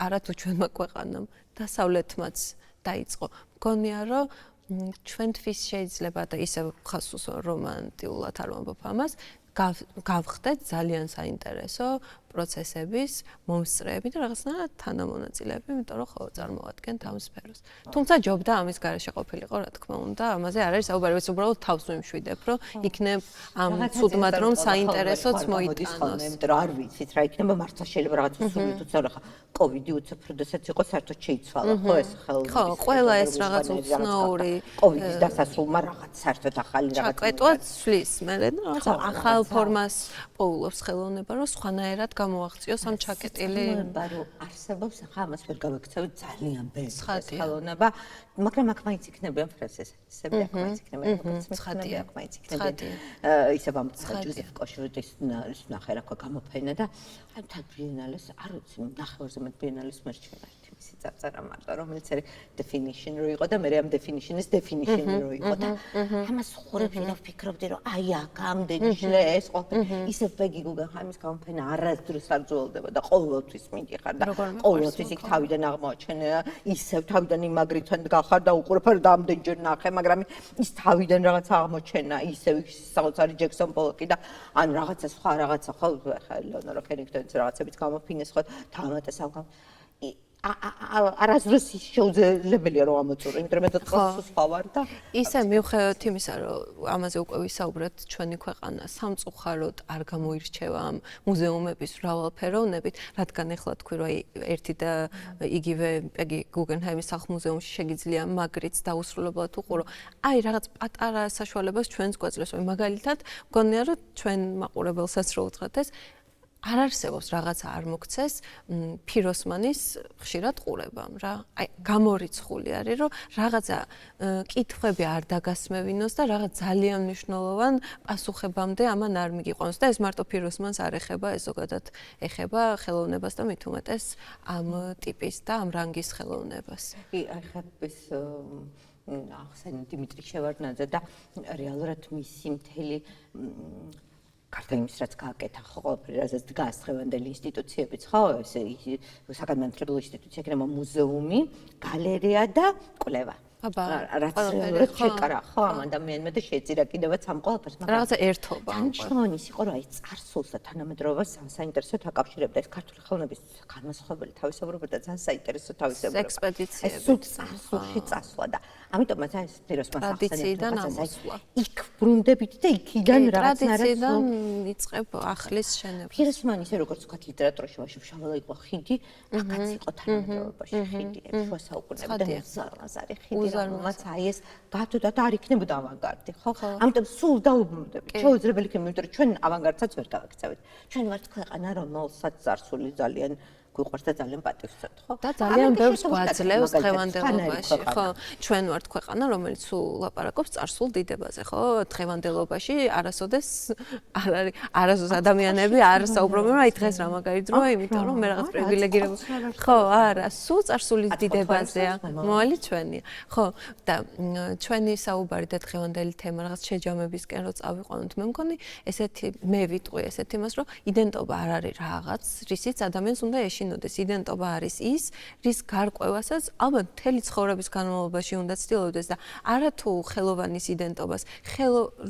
არათუ ჩვენმა ქვეყანამ დასავლეთმაც დაიწყო. მგონია რომ ჩვენთვის შეიძლება და ისევ ხასუს რომანტიულად არ ვამბობ ამას, გავხდეთ ძალიან საინტერესო პროცესების მომსწრეები და რაღაცნაირად თანამონაწილეები, იმიტომ რომ ხო წარმოვადგენთ ამ სფეროს. თუმცა ჯობდა ამის გარეშე ყოფილიყო, რა თქმა უნდა, ამაზე არ არის საუბარი, ეს უბრალოდ თავს ვიმშვიდებ, რომ იქნებ ამ ცუდმად რომ საინტერესოც მოიტანოს. იმიტომ რომ არ ვიცით რა იქნება, მართლა შეიძლება რაღაც უსუმით უცნაური ხა კოვიდი უცებ როდესაც იყო საერთოდ შეიცვალა ხო ეს ხელოვნების. ხო, ყველა ეს რაღაც უცნაური კოვიდის დასასრულმა რაღაც საერთოდ ახალი რაღაც ჩაკვეტვაც ცვლის, მე რაღაცა ახალ ფორმას პოულობს ხელოვნება, რომ სხვანაირად გამოაღწიოს ამ ჩაკეტილი რომ არსებობს ახლა ამას ვერ გავექცევით ძალიან ბევრი ხელოვნება მაგრამ აქ მაინც იქნებიან ფრესესები აქ მაინც იქნებიან ცხადია აქ მაინც იქნებიან ისე ვამბობ ჯოზეფ კოშრუტის ნახე რა გამოფენა და აი თან ბიენალეს არ ვიცი ნახევარზე მეტ ბიენალეს მერჩევა ერთი ისი წარწერა მარტო, რომელიც არის definition რო იყო და მე ამ definition-ის definition რო იყო და ამას ხურებში და ვფიქრობდი რომ აი აქ ამდენი ჟლე ეს ყოფილი ისევ ბეგი გუგენჰაიმის გამოფენა არასდროს არ ძველდება და ყოველთვის მიდიხარ და ყოველთვის იქ თავიდან აღმოაჩენე ისევ თავიდან იმაგრითან გახარ და უყურებ და ამდენჯერ ნახე მაგრამ ის თავიდან რაღაც აღმოჩენა ისევ საოცარი ჯექსონ პოლოკი და ან რაღაცა სხვა რაღაცა ხო ხა ლეონორო კენიგტონის რაღაცებიც გამოფინეს ხო თამატეს ამ არასდროს შეუძლებელია რომ ამოწურო, იმიტომ რომ მე დღეს სხვა ვარ და ისე მივხვდით იმისა, რომ ამაზე უკვე ვისაუბრეთ ჩვენი ქვეყანა სამწუხაროდ არ გამოირჩევა ამ მუზეუმების მრავალფეროვნებით, რადგან ეხლა თქვი რომ ერთი და იგივე პეგი გუგენჰაიმის სახლ-მუზეუმში შეგიძლია მაგრიც დაუსრულებლად უყურო. აი რაღაც პატარა საშუალებას ჩვენს გვაძლევს, მაგალითად, მგონია რომ ჩვენ მაყურებელსაც რო უთხრათ ეს არ არსებობს რაღაცა არ მოგცეს ფიროსმანის ხშირად ყურებამ რა. აი გამორიცხული არის რომ რაღაცა კითხვები არ დაგასმევინოს და რაღაც ძალიან მნიშვნელოვან პასუხებამდე ამან არ მიგიყვანოს და ეს მარტო ფიროსმანს არ ეხება, ეს ზოგადად ეხება ხელოვნებას და მით უმეტეს ამ ტიპის და ამ რანგის ხელოვნებას. კი, აი ხა ეს ახსენე დიმიტრი შევარდნაძე და რეალურად მისი მთელი ქართულ იმის რაც გააკეთა ხო ყველაფერი რაზეც დგას დღევანდელი ინსტიტუციებიც ხო ესე საგანმანათლებლო ინსტიტუცია იქნება მუზეუმი, გალერეა და კვლევა. რაც რეალურად შეკარა ხო ამ ადამიანმა და შეწირა კიდევაც ამ ყველაფერს მაგრამ რაღაცა ერთობა. მნიშვნელოვანი იყო რომ აი წარსულს და თანამედროვეობას საინტერესოდ აკავშირებდა ეს ქართული ხელოვნების განმასხვავებელი თავისებურება და ძალიან საინტერესო თავისებურება. ექსპედიციები. ეს წარსულში წასვლა და ამიტომაც აი ეს ფიროსმას ტრადიციიდან ამოსვლა. იქ ბრუნდებით და იქიდან რაღაცნაირად ტრადიციიდან იწყებ ახლის შენებას. ფიროსმანი ისე როგორც ვთქვათ ლიტერატურაში ვაშშავალა იყო ხიდი, აქაც იყო თანამედროვეობაში ხიდი, შუა საუკუნეებიდან ზარაზარი ხიდი. რომელიც აი ეს გადოდა და არ იქნებოდა ავანგარდი, ხო? ამიტომ სულ დაუბრუნდებით. შეუძლებელი იქნება, იმიტომ რომ ჩვენ ავანგარდსაც ვერ გავაქცევით. ჩვენ ვართ ქვეყანა, რომელსაც წარსული ძალიან გვიყვარს და ძალიან პატივსცემთ, ხო? და ძალიან ბევრს გვაძლევს დღევანდელობაში, ხო? ჩვენ ვართ ქვეყანა, რომელიც სულ ლაპარაკობს წარსულ დიდებაზე, ხო? დღევანდელობაში არასოდეს არ არის არასოდეს ადამიანები არ საუბრობენ, აი დღეს რა მაგარი დროა, იმიტომ რომ მე რაღაც პრივილეგირებული. ხო, არა, სულ წარსული დიდებაზეა. მოალი ჩვენია. ხო, და ჩვენი საუბარი და დღევანდელი თემა რაღაც შეჯამებისკენ რო წავიყვანოთ, მე მგონი ესეთი მე ვიტყვი ესეთ იმას, რომ იდენტობა არ არის რაღაც, რისიც ადამიანს უნდა ეშინოდეს. იდენტობა არის ის, რის გარკვევასაც ალბათ მთელი ცხოვრების განმავლობაში უნდა ცდილობდეს და არათუ ხელოვანის იდენტობას,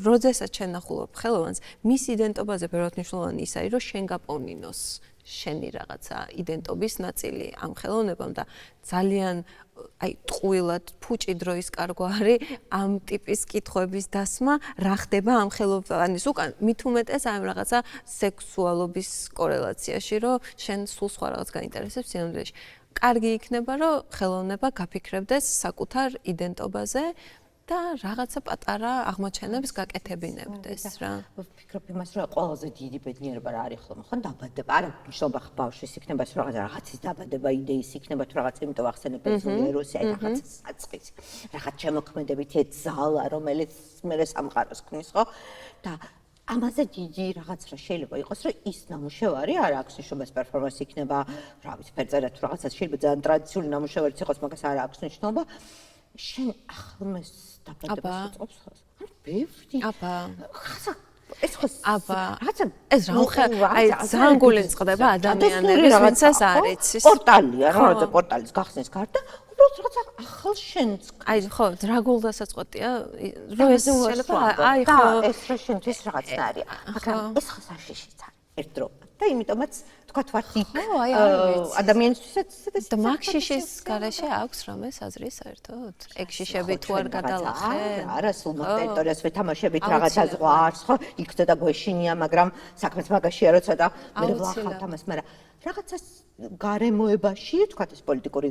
როდესაც შენ ნახულობ ხელოვანს, მის იდენტობაზე ბევრად მნიშვნელოვანი ის არის, რომ შენ გაპოვნინოს შენი რაღაცა იდენტობის ნაწილი ამ ხელოვნებამ და ძალიან აი ტყუილად ფუჭი დროის კარგვა არის ამ ტიპის კითხვების დასმა, რა ხდება ამ ხელოვანის უკან, მით უმეტეს ამ რაღაცა სექსუალობის კორელაციაში, რომ შენ სულ სხვა რაღაც გაინტერესებს სინამდვილეში. კარგი იქნება, რომ ხელოვნება გაფიქრებდეს საკუთარ იდენტობაზე და რაღაცა პატარა აღმოჩენებს გაკეთებინებდეს რა. ვფიქრობ იმას, რომ ყველაზე დიდი ბედნიერება რა არის ხოლმე, ხო, დაბადება. არა, მნიშვნელობა ბავშვის იქნება, რომ რაღაცის დაბადება, იდეის იქნება, თუ რაღაც იმიტომ ახსენებ ბერძნული ეროსი, აი რაღაც საწყისი. რაღაც შემოქმედებითი ძალა, რომელიც მე სამყაროს ქმნის, ხო? და ამაზე დიდი რაღაც რა შეიძლება იყოს, რომ ის ნამუშევარი არ აქვს ნიშნობას პერფორმანსი იქნება, რა ვიცი, ფერწერა თუ რაღაცა შეიძლება ძალიან ტრადიციული ნამუშევარიც იყოს, მაგას არ აქვს ნიშნობა. შენ ახალმეს დაბადებას უწყობს ხოლმე. ან ბევრი. აბა. ხასა ეს ხო აბა. რაღაცა ეს რა ხა აი ძალიან გულისწყდება ადამიანების ვინცეს არ იცის. პორტალია, რა პორტალის გახსნის გარდა, უბრალოდ რაღაცა ახალ შენს. აი ხო, რა გულდასაწყვეტია, რომ ეს შეიძლება აი ხო ეს რა შენთვის რაღაცნაირია. მაგრამ ეს ხო საშიშიც არის ერთდროულად და იმიტომაც თქვათ ვართ იქ ადამიანისთვისაც და მაგშიშის გარეშე აქვს რამე საზრი საერთოდ? ეგ შიშები თუ არ გადალახენ? არა, სულ მაგ ტერიტორიას ვეთამაშებით რაღაცა ზღვარს, ხო? იქ და გვეშინია, მაგრამ საქმეც მაგაშია, როცა და მე ვლახავთ ამას, მაგრამ რაღაცას გარემოებაში, თქვათ ეს პოლიტიკური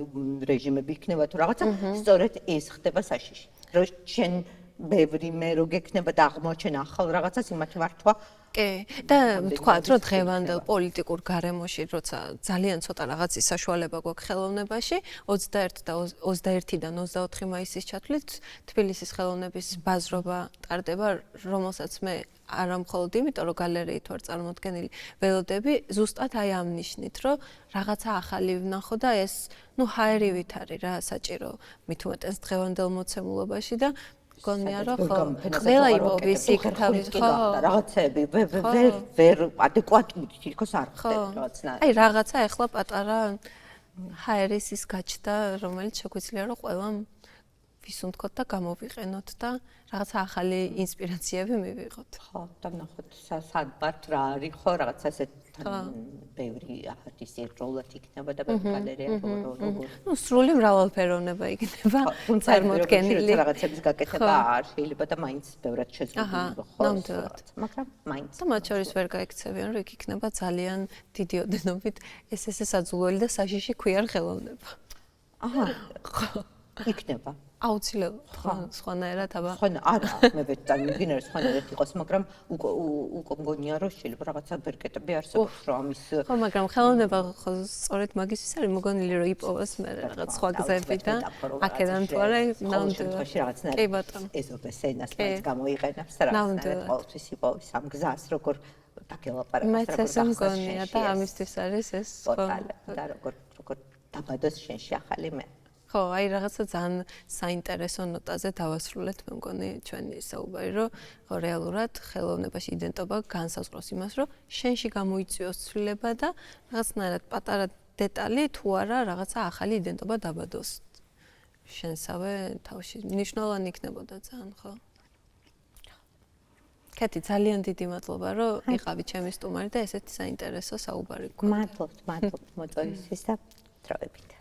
რეჟიმები იქნება თუ რაღაცა, სწორედ ეს ხდება საშიში. რომ შენ ბევრი მე რო გექნება და აღმოჩენ ახალ რაღაცას იმათი ვართვა კი და თქვათ რომ დღევანდელ პოლიტიკურ გარემოში როცა ძალიან ცოტა რაღაცის საშუალება გვაქვს ხელოვნებაში 21-დან 24 მაისის ჩათვლით თბილისის ხელოვნების ბაზრობა ტარდება რომელსაც მე არა მხოლოდ იმიტომ რომ გალერეით ვარ წარმოდგენილი ველოდები ზუსტად აი ამ ნიშნით რომ რაღაცა ახალი ვნახო და ეს ჰაერივით არის რა საჭირო მით უმეტეს დღევანდელ მოცემულობაში და გონია რომ ხო ყველა იპოვის იქ თავის ხო რაღაცები ვერ ადეკვატური თითქოს არ ხდება რაღაცნაირად აი რაღაცა ეხლა პატარა ჰაერის ის გაჩნდა რომელიც შეგვიძლია რომ ყველამ ვისუნთქოთ და გამოვიყენოთ და რაღაცა ახალი ინსპირაციები მივიღოთ ხო და ნახოთ სად ვართ რა არის ხო რაღაცა ესეთ ბევრი არტისტი როლად იქნება და ბევრი გალერეა ნუ სრული მრავალფეროვნება იქნება წარმოდგენილი რაღაცების გაკეთება არ შეიძლება და მაინც ბევრად შეზღუდული ხო მაგრამ მაინც და მათ შორის ვერ გაიქცევიან რომ იქ იქნება ძალიან დიდი ოდენობით ეს საძულველი და საშიში ქვიან ხელოვნება აჰა იქნება აუცილებლად სხვანაირად აბა ხო არა მე ვეცარ მიგინერ სხვანაირად იყოს მაგრამ უკვე მგონია რომ შეიძლება რაღაცა ბერკეტები არსებობს რომ ამის ხო მაგრამ ხელოვნება ხო სწორედ მაგისთვის არის მოგონილი რომ იპოვოს მე რაღაც სხვა გზები და აქედან თუ არა ნამდვილად კი ბატონო ეზოპეს ენას მაინც გამოიყენებს და რაღაცნაირად ყოველთვის იპოვის ამ გზას როგორ დაგელაპარაკოს მეც ესე მგონია და ამისთვის არის ეს ხო და როგორ დაბადოს შენში ახალი მე ხო, აი რაღაცა ძალიან საინტერესო ნოტაზე დავასრულეთ, მე მგონი ჩვენი საუბარი, რომ ხო რეალურად ხელოვნებაში იდენტობა განსაზღვროს იმას, რომ შენში გამოიწვიოს ცვლილება და რაღაცნაირად პატარა დეტალი თუ არა რაღაცა ახალი იდენტობა დაბადოს. შენსავე თავში მნიშვნელოვანი იქნებოდა ძალიან, ხო? კეთი, ძალიან დიდი მადლობა, რომ იყავი ჩემი სტუმარი და ესეთი საინტერესო საუბარი გქონდა. მადლობთ მოწვევისთვის და დროებით.